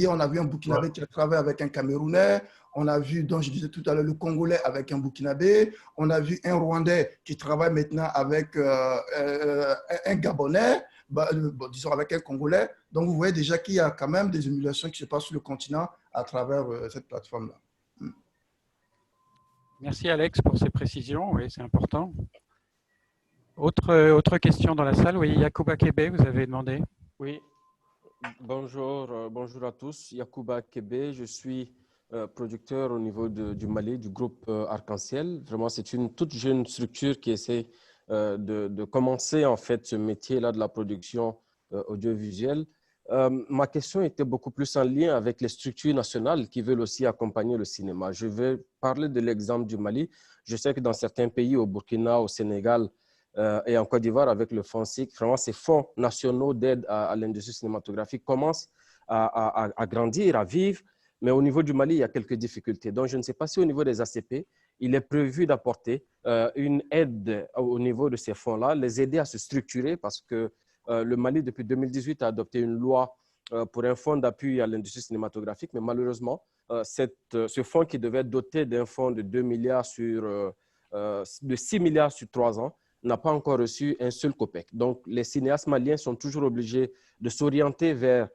On a vu un Burkinabé qui travaille avec un Camerounais. On a vu, dont je disais tout à l'heure, le Congolais avec un Burkinabé. On a vu un Rwandais qui travaille maintenant avec un Gabonais, disons avec un Congolais. Donc, vous voyez déjà qu'il y a quand même des émulations qui se passent sur le continent à travers cette plateforme-là. Merci Alex pour ces précisions, oui, c'est important. Autre question dans la salle, oui, Yacouba Kébé, vous avez demandé. Oui, bonjour, bonjour à tous. Yacouba Kébé, je suis producteur au niveau du Mali, du groupe Arc-en-Ciel. Vraiment, c'est une toute jeune structure qui essaie de commencer en fait ce métier-là de la production audiovisuelle. Ma question était beaucoup plus en lien avec les structures nationales qui veulent aussi accompagner le cinéma. Je vais parler de l'exemple du Mali. Je sais que dans certains pays, au Burkina, au Sénégal et en Côte d'Ivoire, avec le FONSIC, vraiment ces fonds nationaux d'aide à l'industrie cinématographique commencent à grandir, à vivre. Mais au niveau du Mali, il y a quelques difficultés. Donc, je ne sais pas si au niveau des ACP, il est prévu d'apporter une aide au niveau de ces fonds-là, les aider à se structurer parce que le Mali, depuis 2018, a adopté une loi pour un fonds d'appui à l'industrie cinématographique, mais malheureusement, ce fonds qui devait être doté d'un fonds de 2 milliards de 6 milliards sur 3 ans n'a pas encore reçu un seul copec. Donc, les cinéastes maliens sont toujours obligés de s'orienter vers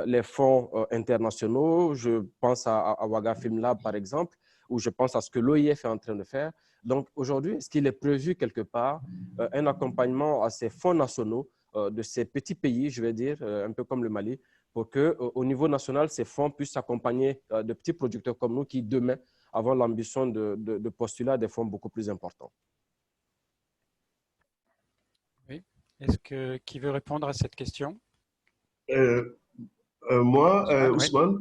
les fonds internationaux. Je pense à Ouaga Film Lab, par exemple, ou je pense à ce que l'OIF est en train de faire. Donc, aujourd'hui, est-ce qu'il est prévu quelque part un accompagnement à ces fonds nationaux de ces petits pays, je vais dire, un peu comme le Mali, pour qu'au niveau national, ces fonds puissent accompagner de petits producteurs comme nous qui, demain, avons l'ambition de postuler à des fonds beaucoup plus importants. Oui. Qui veut répondre à cette question? Moi, Ousmane,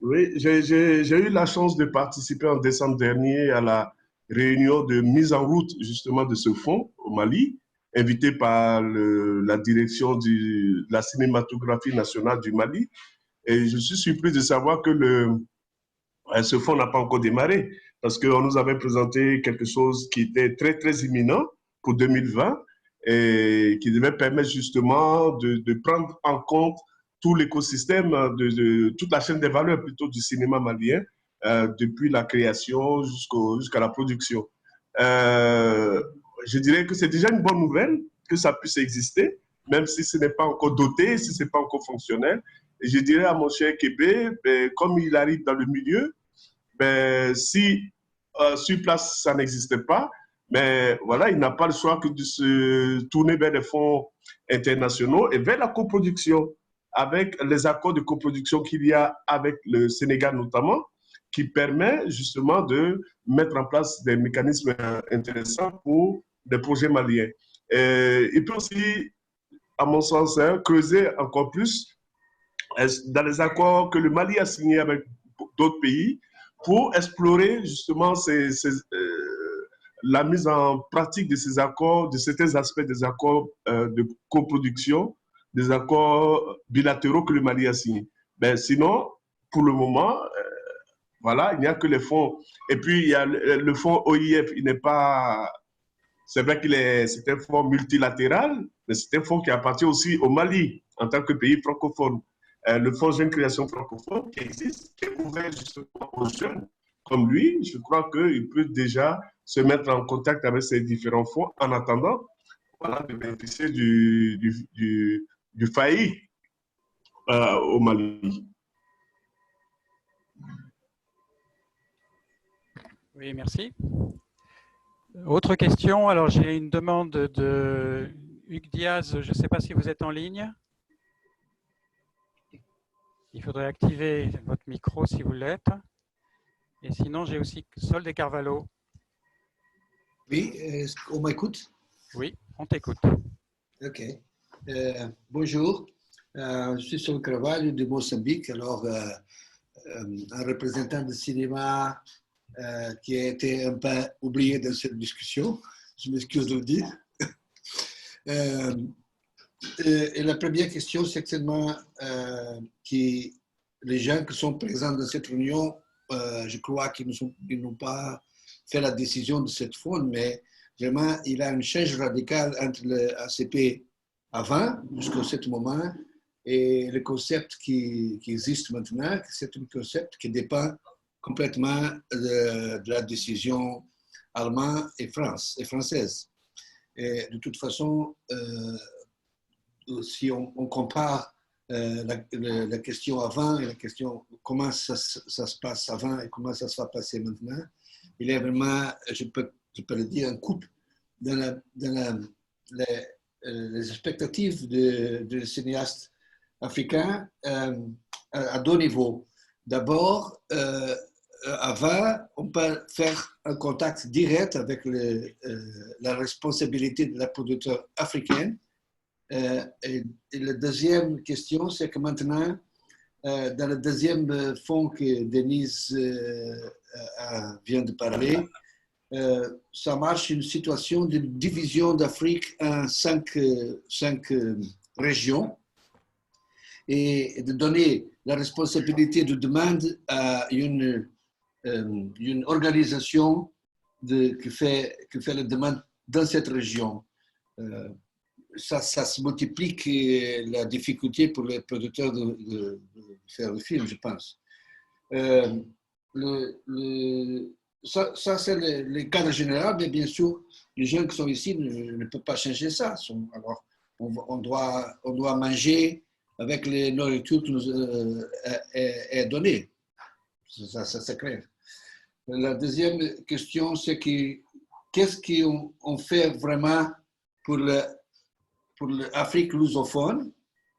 oui, j'ai eu la chance de participer en décembre dernier à la réunion de mise en route justement de ce fonds au Mali, invité par la direction de la cinématographie nationale du Mali. Et je suis surpris de savoir que ce fonds n'a pas encore démarré parce qu'on nous avait présenté quelque chose qui était très, très imminent pour 2020 et qui devait permettre justement de prendre en compte tout l'écosystème, toute la chaîne des valeurs plutôt du cinéma malien, depuis la création jusqu'à la production. je dirais que c'est déjà une bonne nouvelle que ça puisse exister, même si ce n'est pas encore doté, si ce n'est pas encore fonctionnel. Et je dirais à mon cher Kébé, comme il arrive dans le milieu, si sur place ça n'existe pas, mais voilà, il n'a pas le choix que de se tourner vers des fonds internationaux et vers la coproduction, avec les accords de coproduction qu'il y a avec le Sénégal notamment, qui permet justement de mettre en place des mécanismes intéressants pour des projets maliens. Il peut aussi, à mon sens, creuser encore plus dans les accords que le Mali a signés avec d'autres pays pour explorer justement la mise en pratique de ces accords, de certains aspects des accords de coproduction, des accords bilatéraux que le Mali a signés. Sinon, pour le moment, voilà, il n'y a que les fonds. Et puis, il y a le fonds OIF, il n'est pas... C'est vrai c'est un fonds multilatéral, mais c'est un fonds qui appartient aussi au Mali en tant que pays francophone. Le fonds Jeune Création francophone qui existe, qui est ouvert justement aux jeunes comme lui, je crois qu'il peut déjà se mettre en contact avec ces différents fonds en attendant voilà, de bénéficier du FAI au Mali. Oui, merci. Autre question. Alors, j'ai une demande de Hugues Diaz. Je ne sais pas si vous êtes en ligne. Il faudrait activer votre micro si vous l'êtes. Et sinon, j'ai aussi Sol de Carvalho. Oui, on m'écoute? Oui, on t'écoute. Ok. Bonjour, je suis Sol Carvalho de Mozambique. Alors, un représentant de cinéma qui a été un peu oublié dans cette discussion. Je m'excuse de le dire. Et la première question, c'est seulement que les gens qui sont présents dans cette réunion, je crois qu'ils n'ont pas fait la décision de cette fonds, mais vraiment, il y a un change radical entre le ACP avant, jusqu'à ce moment, et le concept qui existe maintenant. C'est un concept qui dépend complètement de la décision allemande et française. Et de toute façon, si on compare la question avant et la question comment ça se passe avant et comment ça se va passer maintenant, il y a vraiment, je peux le dire, un couple dans les expectatives des cinéastes africains à deux niveaux. D'abord, avant, on peut faire un contact direct avec la responsabilité de la producteur africaine. Et la deuxième question, c'est que maintenant, dans le deuxième fonds que Denise vient de parler, ça marche une situation de division d'Afrique en cinq régions et de donner la responsabilité de demande à une organisation qui fait la demande dans cette région. Ça se multiplie la difficulté pour les producteurs de faire le film, je pense. Ça c'est le cadre général, mais bien sûr, les gens qui sont ici ne peuvent pas changer ça. Alors, on doit manger avec les nourritures qui nous est donnée. Ça c'est clair. La deuxième question, c'est qu'est-ce qu'on fait vraiment pour l'Afrique lusophone?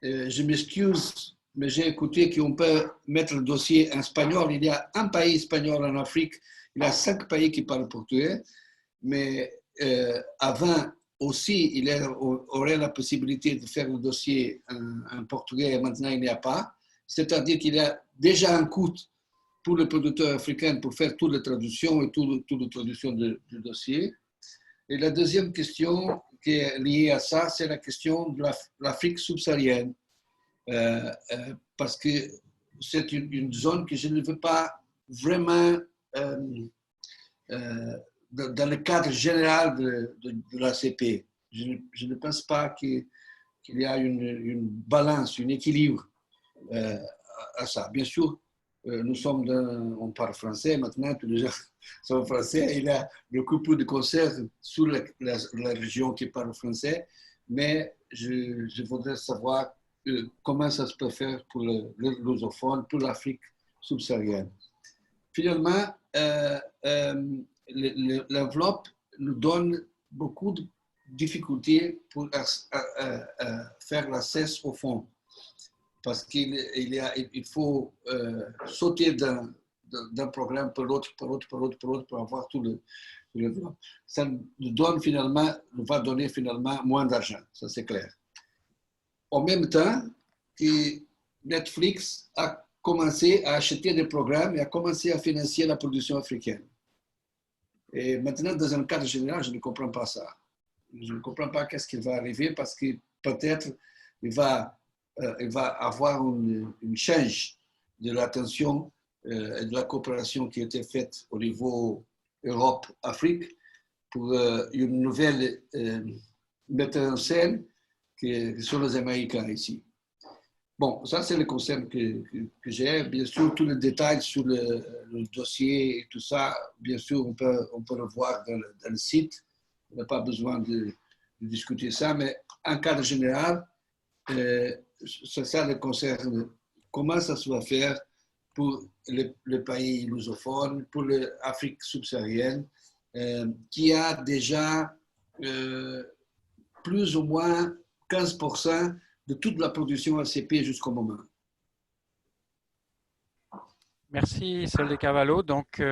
Je m'excuse, mais j'ai écouté qu'on peut mettre le dossier en espagnol. Il y a un pays espagnol en Afrique, il y a 5 pays qui parlent portugais, mais avant aussi, il aurait la possibilité de faire le dossier en portugais et maintenant il n'y a pas. C'est-à-dire qu'il y a déjà un coût pour les producteurs africains pour faire toute la traduction et toute la traduction du dossier. Et la deuxième question qui est liée à ça, c'est la question de l'Afrique subsaharienne. Parce que c'est une zone que je ne veux pas vraiment dans le cadre général de l'ACP. Je ne pense pas qu'il y a une balance, un équilibre à ça. Bien sûr, on parle français maintenant, tous les gens sont français. Il y a beaucoup plus de concerts sur la région qui parle français, mais je voudrais savoir comment ça se peut faire pour le lusophone, pour l'Afrique subsaharienne. Finalement, l'enveloppe nous donne beaucoup de difficultés pour faire l'accès au fonds. Parce qu'il faut sauter d'un programme pour l'autre, pour avoir tout le droit. Ça nous va donner finalement moins d'argent, ça c'est clair. En même temps, Netflix a commencé à acheter des programmes et a commencé à financer la production africaine. Et maintenant, dans un cadre général, je ne comprends pas ça. Je ne comprends pas qu'est-ce qui va arriver parce que peut-être il va avoir une change de l'attention et de la coopération qui a été faite au niveau Europe-Afrique pour une nouvelle metteur en scène qui sont les Américains ici. Bon, ça c'est le concept que j'ai. Bien sûr, tous les détails sur le dossier et tout ça, bien sûr, on peut le voir dans le site. On n'a pas besoin de discuter ça, mais en cadre général, ça le concerne. Comment ça se va faire pour les pays lusophones, pour l'Afrique subsaharienne, qui a déjà plus ou moins 15% de toute la production ACP jusqu'au moment. Merci, Sol de Cavallo. Donc,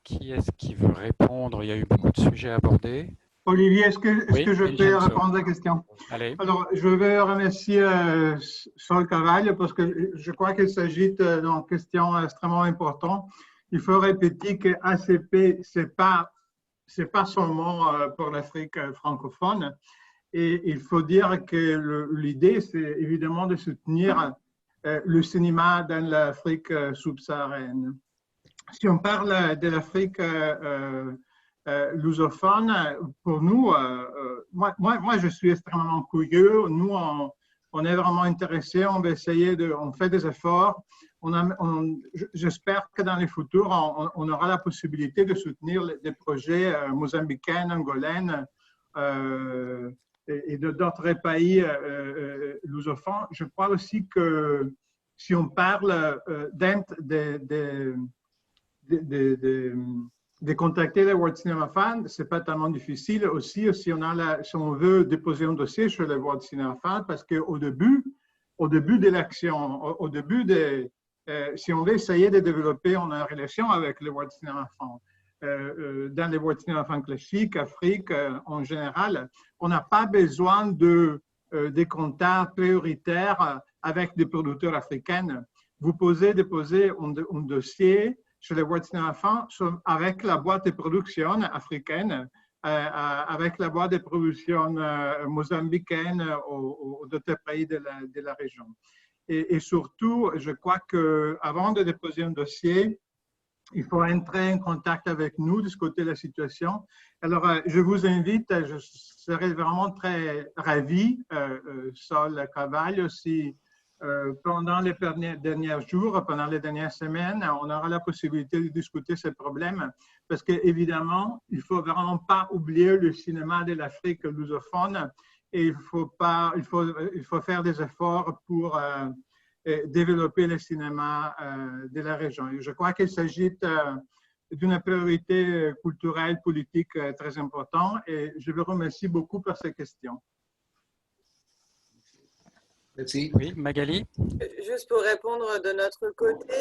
qui est-ce qui veut répondre? Il y a eu beaucoup de sujets abordés. Olivier, est-ce que je peux répondre à la question? Allez. Alors, je veux remercier Sol Carvalho parce que je crois qu'il s'agit d'une question extrêmement importante. Il faut répéter que ACP, c'est pas seulement pour l'Afrique francophone. Et il faut dire que l'idée, c'est évidemment de soutenir le cinéma dans l'Afrique subsaharienne. Si on parle de l'Afrique lusophone, pour nous, moi, je suis extrêmement curieux. Nous, on est vraiment intéressés. On va essayer on fait des efforts. J'espère que dans le futur, on aura la possibilité de soutenir des projets mozambicains, angolais et d'autres pays lusophones. Je crois aussi que si on parle de contacter les World Cinema Fund, ce n'est pas tellement difficile aussi si on veut déposer un dossier sur les World Cinema Fund, parce qu'au début de l'action, si on veut essayer de développer une relation avec les World Cinema Fund, dans les World Cinema Fund classiques, Afrique en général, on n'a pas besoin de contacts prioritaires avec des producteurs africains. Vous pouvez déposer un dossier sur les World Cinema Fund avec la boîte de production africaine, avec la boîte de production mozambicaine ou d'autres pays de la région. Et surtout, je crois qu'avant de déposer un dossier, il faut entrer en contact avec nous, discuter la situation. Alors, je vous invite, je serais vraiment très ravi, Sol Carvalho, si pendant les derniers jours, pendant les dernières semaines, on aura la possibilité de discuter ces problèmes, parce qu'évidemment, il ne faut vraiment pas oublier le cinéma de l'Afrique lusophone et il faut faire des efforts pour développer le cinéma de la région. Je crois qu'il s'agit d'une priorité culturelle, politique très importante et je vous remercie beaucoup pour ces questions. Merci. Oui, Magali. Juste pour répondre de notre côté,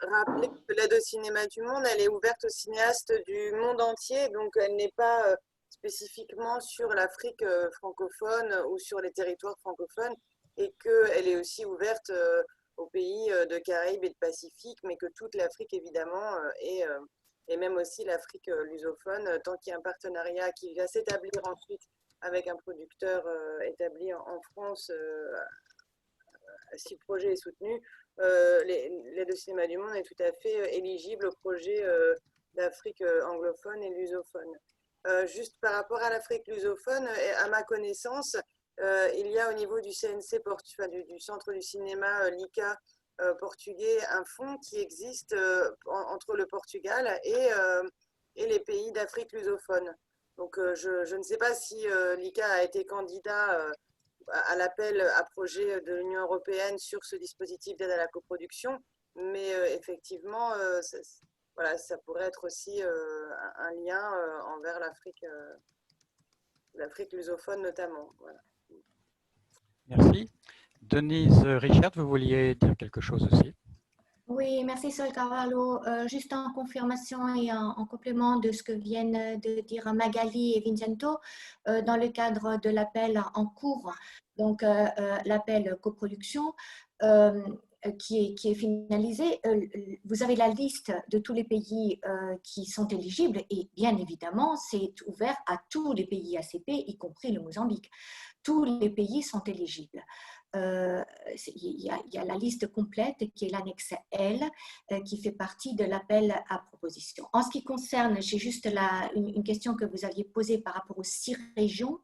rappeler que l'aide au cinéma du monde, elle est ouverte aux cinéastes du monde entier, donc elle n'est pas spécifiquement sur l'Afrique francophone ou sur les territoires francophones, et qu'elle est aussi ouverte aux pays de Caraïbes et de Pacifique, mais que toute l'Afrique, évidemment, et même aussi l'Afrique lusophone, tant qu'il y a un partenariat qui va s'établir ensuite avec un producteur établi en France, si le projet est soutenu, l'aide au cinéma du monde est tout à fait éligible au projet d'Afrique anglophone et lusophone. Juste par rapport à l'Afrique lusophone, à ma connaissance, il y a au niveau du CNC, du Centre du cinéma LICA, portugais un fonds qui existe entre le Portugal et les pays d'Afrique lusophone. Donc, je ne sais pas si l'ICA a été candidat à l'appel à projet de l'Union européenne sur ce dispositif d'aide à la coproduction, mais effectivement, voilà, ça pourrait être aussi un lien envers l'Afrique lusophone notamment. Voilà. Merci. Denise Richard, vous vouliez dire quelque chose aussi? Oui, merci Sol Carvalho. Juste en confirmation et en complément de ce que viennent de dire Magali et Vincenzo, dans le cadre de l'appel en cours, donc l'appel coproduction, qui est finalisé, vous avez la liste de tous les pays qui sont éligibles et bien évidemment, c'est ouvert à tous les pays ACP, y compris le Mozambique. Tous les pays sont éligibles. Il y a la liste complète qui est l'annexe L qui fait partie de l'appel à proposition. En ce qui concerne, j'ai juste une question que vous aviez posée par rapport aux 6 régions.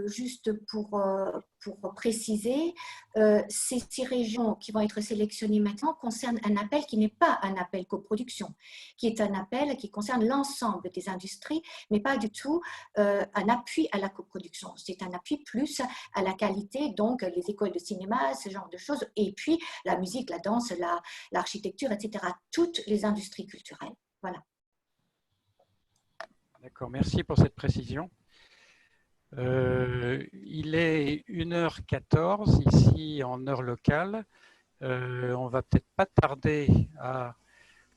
Juste pour préciser, ces 6 régions qui vont être sélectionnées maintenant concernent un appel qui n'est pas un appel coproduction, qui est un appel qui concerne l'ensemble des industries, mais pas du tout un appui à la coproduction. C'est un appui plus à la qualité, donc les écoles de cinéma, ce genre de choses, et puis la musique, la danse, l'architecture, etc. Toutes les industries culturelles. Voilà. D'accord, merci pour cette précision. Il est 1h14 ici en heure locale. On va peut-être pas tarder à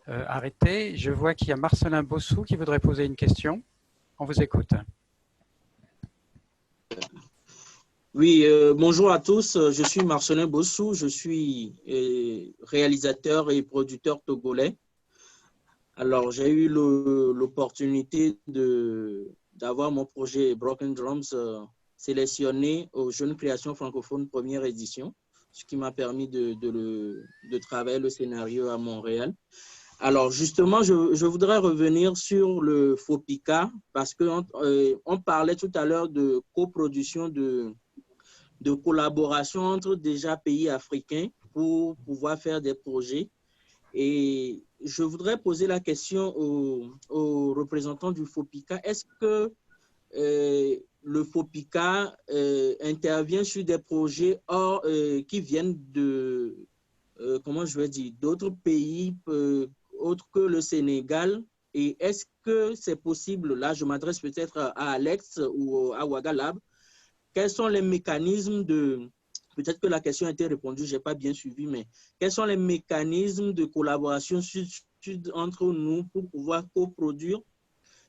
arrêter. Je vois qu'il y a Marcelin Bossou qui voudrait poser une question. On vous écoute. Oui, bonjour à tous. Je suis Marcelin Bossou. Je suis réalisateur et producteur togolais. Alors, j'ai eu l'opportunité d'avoir mon projet Broken Drums sélectionné aux Jeunes Créations Francophones première édition, ce qui m'a permis de travailler le scénario à Montréal. Alors justement, je voudrais revenir sur le FOPICA parce qu'on on parlait tout à l'heure de coproduction, de collaboration entre déjà pays africains pour pouvoir faire des projets. Et je voudrais poser la question aux représentants du FOPICA. Est-ce que le FOPICA intervient sur des projets qui viennent de, comment je vais dire, d'autres pays autres que le Sénégal? Et est-ce que c'est possible, là je m'adresse peut-être à Alex ou à Ouaga-Lab, quels sont les mécanismes de... Peut-être que la question a été répondue, je n'ai pas bien suivi, mais quels sont les mécanismes de collaboration entre nous pour pouvoir coproduire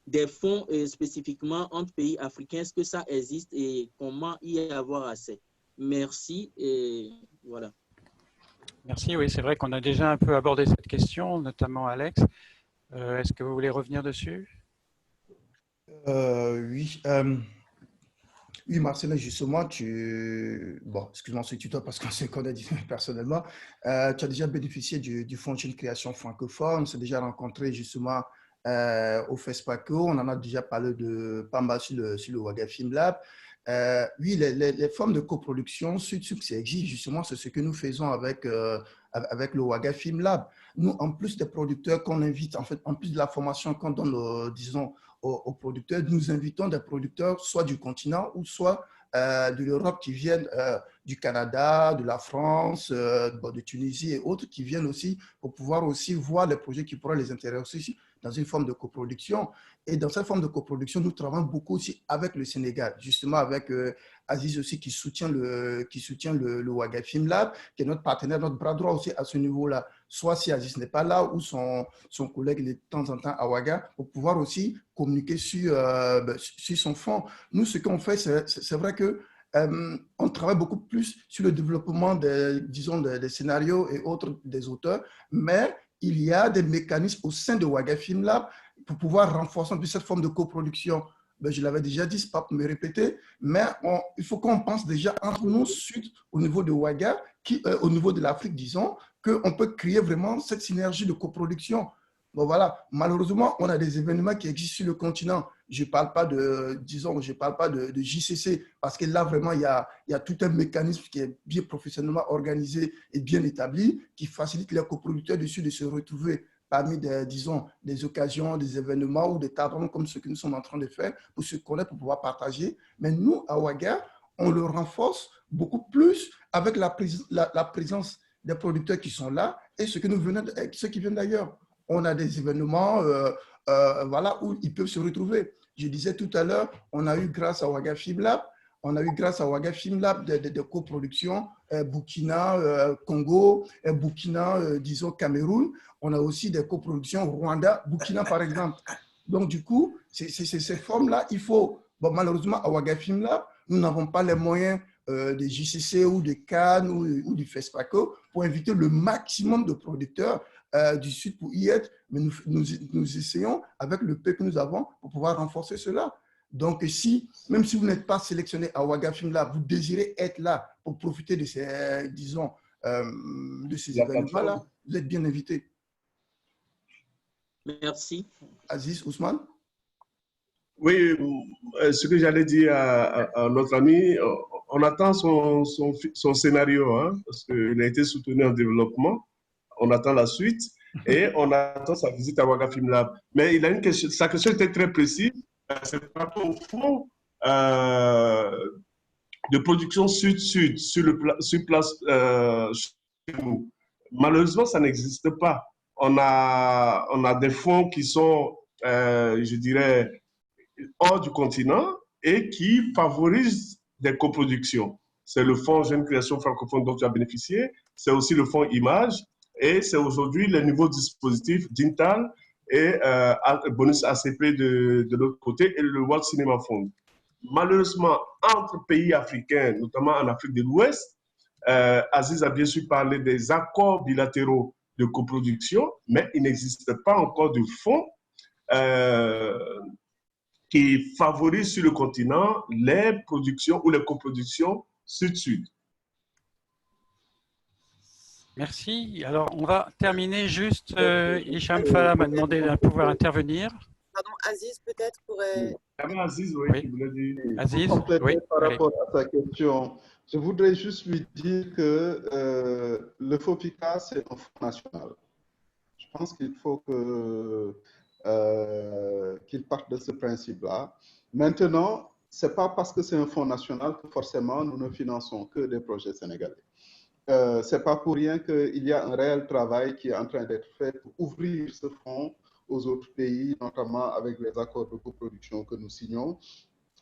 des fonds spécifiquement entre pays africains? Est-ce que ça existe et comment y avoir accès? Merci et voilà. Merci, oui, c'est vrai qu'on a déjà un peu abordé cette question, notamment Alex. Est-ce que vous voulez revenir dessus? Oui. Oui, Marcelin, justement, bon, excuse-moi, c'est tutoie parce qu'on se connaît personnellement. Tu as déjà bénéficié du Fonds Jeunes Création Francophone. On s'est déjà rencontré justement au FESPACO. On en a déjà parlé de Pamba sur le Ouaga Film Lab. Oui, les formes de coproduction, ça existe justement, c'est ce que nous faisons avec le Ouaga Film Lab. Nous, en plus des producteurs qu'on invite, en fait, en plus de la formation qu'on donne, disons, aux producteurs, nous invitons des producteurs soit du continent ou soit de l'Europe qui viennent du Canada, de la France, de Tunisie et autres qui viennent aussi pour pouvoir aussi voir les projets qui pourraient les intéresser aussi dans une forme de coproduction. Et dans cette forme de coproduction, nous travaillons beaucoup aussi avec le Sénégal, justement avec Aziz aussi qui soutient le Ouaga Film Lab, qui est notre partenaire, notre bras droit aussi à ce niveau-là. Soit si Aziz n'est pas là ou son collègue il est de temps en temps à Ouaga, pour pouvoir aussi communiquer sur son fonds. Nous, ce qu'on fait, c'est vrai que on travaille beaucoup plus sur le développement des scénarios et autres des auteurs, mais il y a des mécanismes au sein de Ouaga Film Lab pour pouvoir renforcer cette forme de coproduction. Je l'avais déjà dit, ce n'est pas pour me répéter, mais il faut qu'on pense déjà entre nous, au niveau de Ouaga, au niveau de l'Afrique, disons, qu'on peut créer vraiment cette synergie de coproduction. Bon, voilà, malheureusement, on a des événements qui existent sur le continent. Je ne parle pas de, disons, je parle pas de JCC, parce que là, vraiment, il y a tout un mécanisme qui est bien professionnellement organisé et bien établi, qui facilite les coproducteurs dessus de se retrouver parmi des, disons, des occasions, des événements ou des tables rondes comme ce que nous sommes en train de faire pour se connaître, pour pouvoir partager. Mais nous, à Ouaga, on le renforce beaucoup plus avec la présence des producteurs qui sont là et ceux qui viennent d'ailleurs. On a des événements voilà, où ils peuvent se retrouver. Je disais tout à l'heure, on a eu grâce à Ouaga Film Lab, des coproductions Burkina, Congo, Burkina, disons Cameroun. On a aussi des coproductions Rwanda, Burkina par exemple. Donc du coup, ces formes-là, il faut, bon, malheureusement à Ouaga Film Lab, nous n'avons pas les moyens des JCC ou de Cannes ou du FESPACO pour inviter le maximum de producteurs du Sud pour y être, mais nous essayons avec le peu que nous avons pour pouvoir renforcer cela. Donc, même si vous n'êtes pas sélectionné à Ouaga Film Lab, vous désirez être là pour profiter de ces, disons, de ces événements-là, vous êtes bien invité. Merci. Aziz, Ousmane? Oui, ce que j'allais dire à notre ami, on attend son scénario, hein, parce qu'il a été soutenu en développement. On attend la suite et on attend sa visite à Ouaga Film Lab. Mais il a une question, sa question était très précise. C'est par rapport au fonds de production sud-sud sur place chez nous. Malheureusement, ça n'existe pas. On a des fonds qui sont, je dirais, hors du continent et qui favorisent des coproductions. C'est le fonds Jeune Création Francophone dont tu as bénéficié. C'est aussi le fonds Images. Et c'est aujourd'hui les nouveaux dispositifs d'Intal et bonus ACP de l'autre côté et le World Cinema Fund. Malheureusement, entre pays africains, notamment en Afrique de l'Ouest, Aziz a bien sûr parlé des accords bilatéraux de coproduction, mais il n'existe pas encore de fonds qui favorisent sur le continent les productions ou les coproductions sud-sud. Merci. Alors, on va terminer juste. Hicham Fallah m'a demandé de pouvoir intervenir. Pardon, Aziz peut-être pourrait… Aziz, oui. Oui. Aziz, compléter oui. Par Allez. rapport à sa question, je voudrais juste lui dire que le FOPICA, c'est un fonds national. Je pense qu'il faut qu'il parte de ce principe-là. Maintenant, ce n'est pas parce que c'est un fonds national que forcément nous ne finançons que des projets sénégalais. Ce n'est pas pour rien qu'il y a un réel travail qui est en train d'être fait pour ouvrir ce fonds aux autres pays, notamment avec les accords de coproduction que nous signons,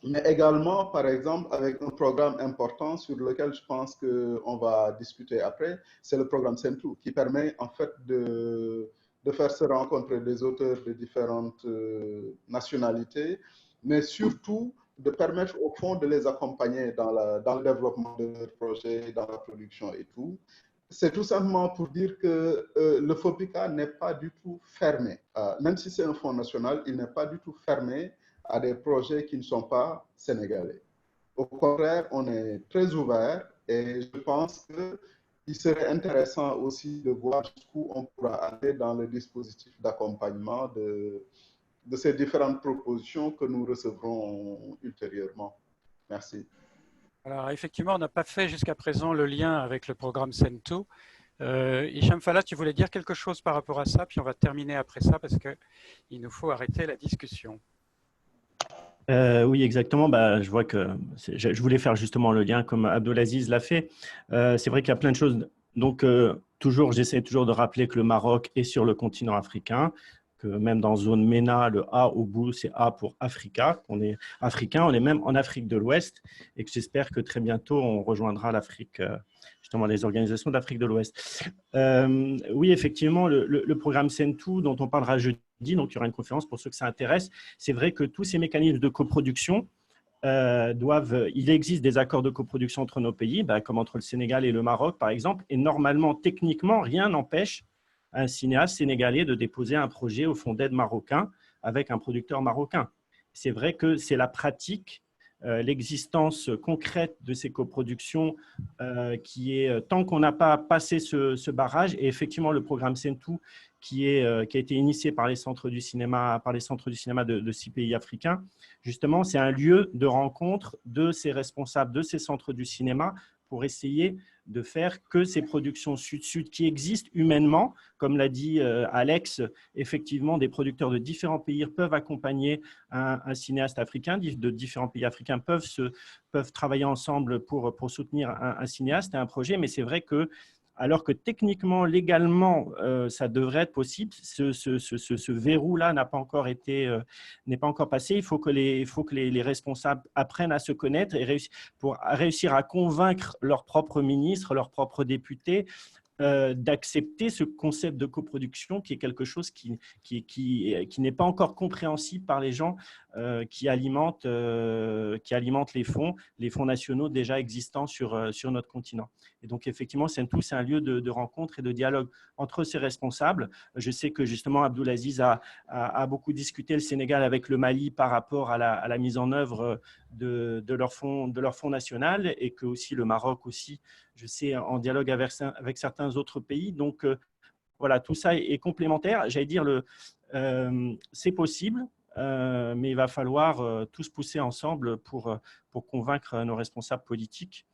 mais également, par exemple, avec un programme important sur lequel je pense qu'on va discuter après, c'est le programme Sentu, qui permet en fait de faire se rencontrer des auteurs de différentes nationalités, mais surtout de permettre au fond de les accompagner dans le développement de leurs projets, dans la production et tout. C'est tout simplement pour dire que le FOPICA n'est pas du tout fermé. Même si c'est un fonds national, il n'est pas du tout fermé à des projets qui ne sont pas sénégalais. Au contraire, on est très ouvert et je pense qu'il serait intéressant aussi de voir jusqu'où on pourra aller dans le dispositif d'accompagnement de ces différentes propositions que nous recevrons ultérieurement. Merci. Alors, effectivement, on n'a pas fait jusqu'à présent le lien avec le programme Sentu. Hicham Fallah, tu voulais dire quelque chose par rapport à ça, puis on va terminer après ça parce qu'il nous faut arrêter la discussion. Oui, exactement. Je vois que je voulais faire justement le lien comme Abdelaziz l'a fait. C'est vrai qu'il y a plein de choses. Donc, j'essaie toujours de rappeler que le Maroc est sur le continent africain, que même dans zone MENA, le A au bout, c'est A pour Africa. On est africain, on est même en Afrique de l'Ouest et que j'espère que très bientôt, on rejoindra l'Afrique, justement les organisations d'Afrique de l'Ouest. Oui, effectivement, le programme Sentu dont on parlera jeudi, donc il y aura une conférence pour ceux que ça intéresse. C'est vrai que tous ces mécanismes de coproduction il existe des accords de coproduction entre nos pays, comme entre le Sénégal et le Maroc, par exemple, et normalement, techniquement, rien n'empêche un cinéaste sénégalais de déposer un projet au fonds d'aide marocain avec un producteur marocain. C'est vrai que c'est la pratique l'existence concrète de ces coproductions qui est, tant qu'on n'a pas passé ce barrage, et effectivement le programme Sentu qui a été initié par les centres du cinéma, de 6 pays africains, justement, c'est un lieu de rencontre de ces responsables de ces centres du cinéma pour essayer de faire que ces productions sud-sud qui existent humainement, comme l'a dit Alex, effectivement, des producteurs de différents pays peuvent accompagner un cinéaste africain, de différents pays africains peuvent travailler ensemble pour soutenir un cinéaste et un projet, mais c'est vrai que alors que techniquement, légalement, ça devrait être possible, ce verrou-là n'est pas encore passé. Il faut que les responsables apprennent à se connaître et pour réussir à convaincre leurs propres ministres, leurs propres députés, d'accepter ce concept de coproduction qui est quelque chose qui n'est pas encore compréhensible par les gens qui alimentent les fonds nationaux déjà existants sur notre continent. Et donc, effectivement, Sentu, c'est un lieu de rencontre et de dialogue entre ces responsables. Je sais que, justement, Abdulaziz a beaucoup discuté le Sénégal avec le Mali par rapport à la mise en œuvre de leur fonds national et que aussi le Maroc aussi, je sais, en dialogue avec certains autres pays. Donc, voilà, tout ça est complémentaire. J'allais dire, c'est possible, mais il va falloir tous pousser ensemble pour convaincre nos responsables politiques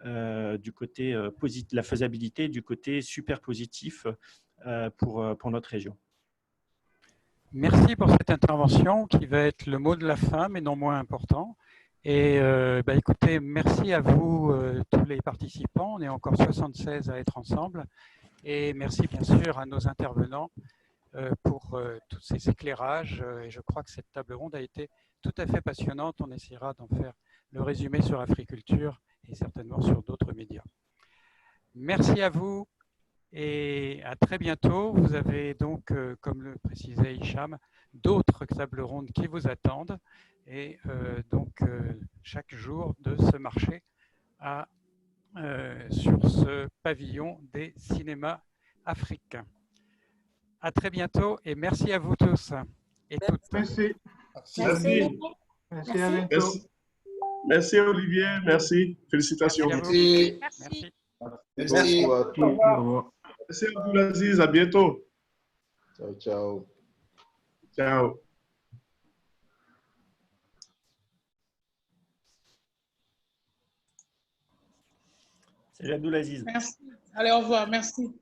du côté de la faisabilité, du côté super positif pour notre région. Merci pour cette intervention qui va être le mot de la fin, mais non moins important. Et écoutez, merci à vous tous les participants. On est encore 76 à être ensemble. Et merci bien sûr à nos intervenants pour tous ces éclairages. Et je crois que cette table ronde a été tout à fait passionnante. On essaiera d'en faire le résumé sur Africulture et certainement sur d'autres médias. Merci à vous et à très bientôt. Vous avez donc, comme le précisait Hicham, d'autres tables rondes qui vous attendent. Et chaque jour de ce marché sur ce pavillon des cinémas africains. À très bientôt et merci à vous tous et toutes. Merci. Merci. Merci, à bientôt. Merci Olivier, merci. Félicitations. Merci. Merci. Merci à tous. Merci Abdulaziz, à bientôt. Ciao, ciao. Ciao. Salut Abdulaziz. Merci. Allez, au revoir. Merci.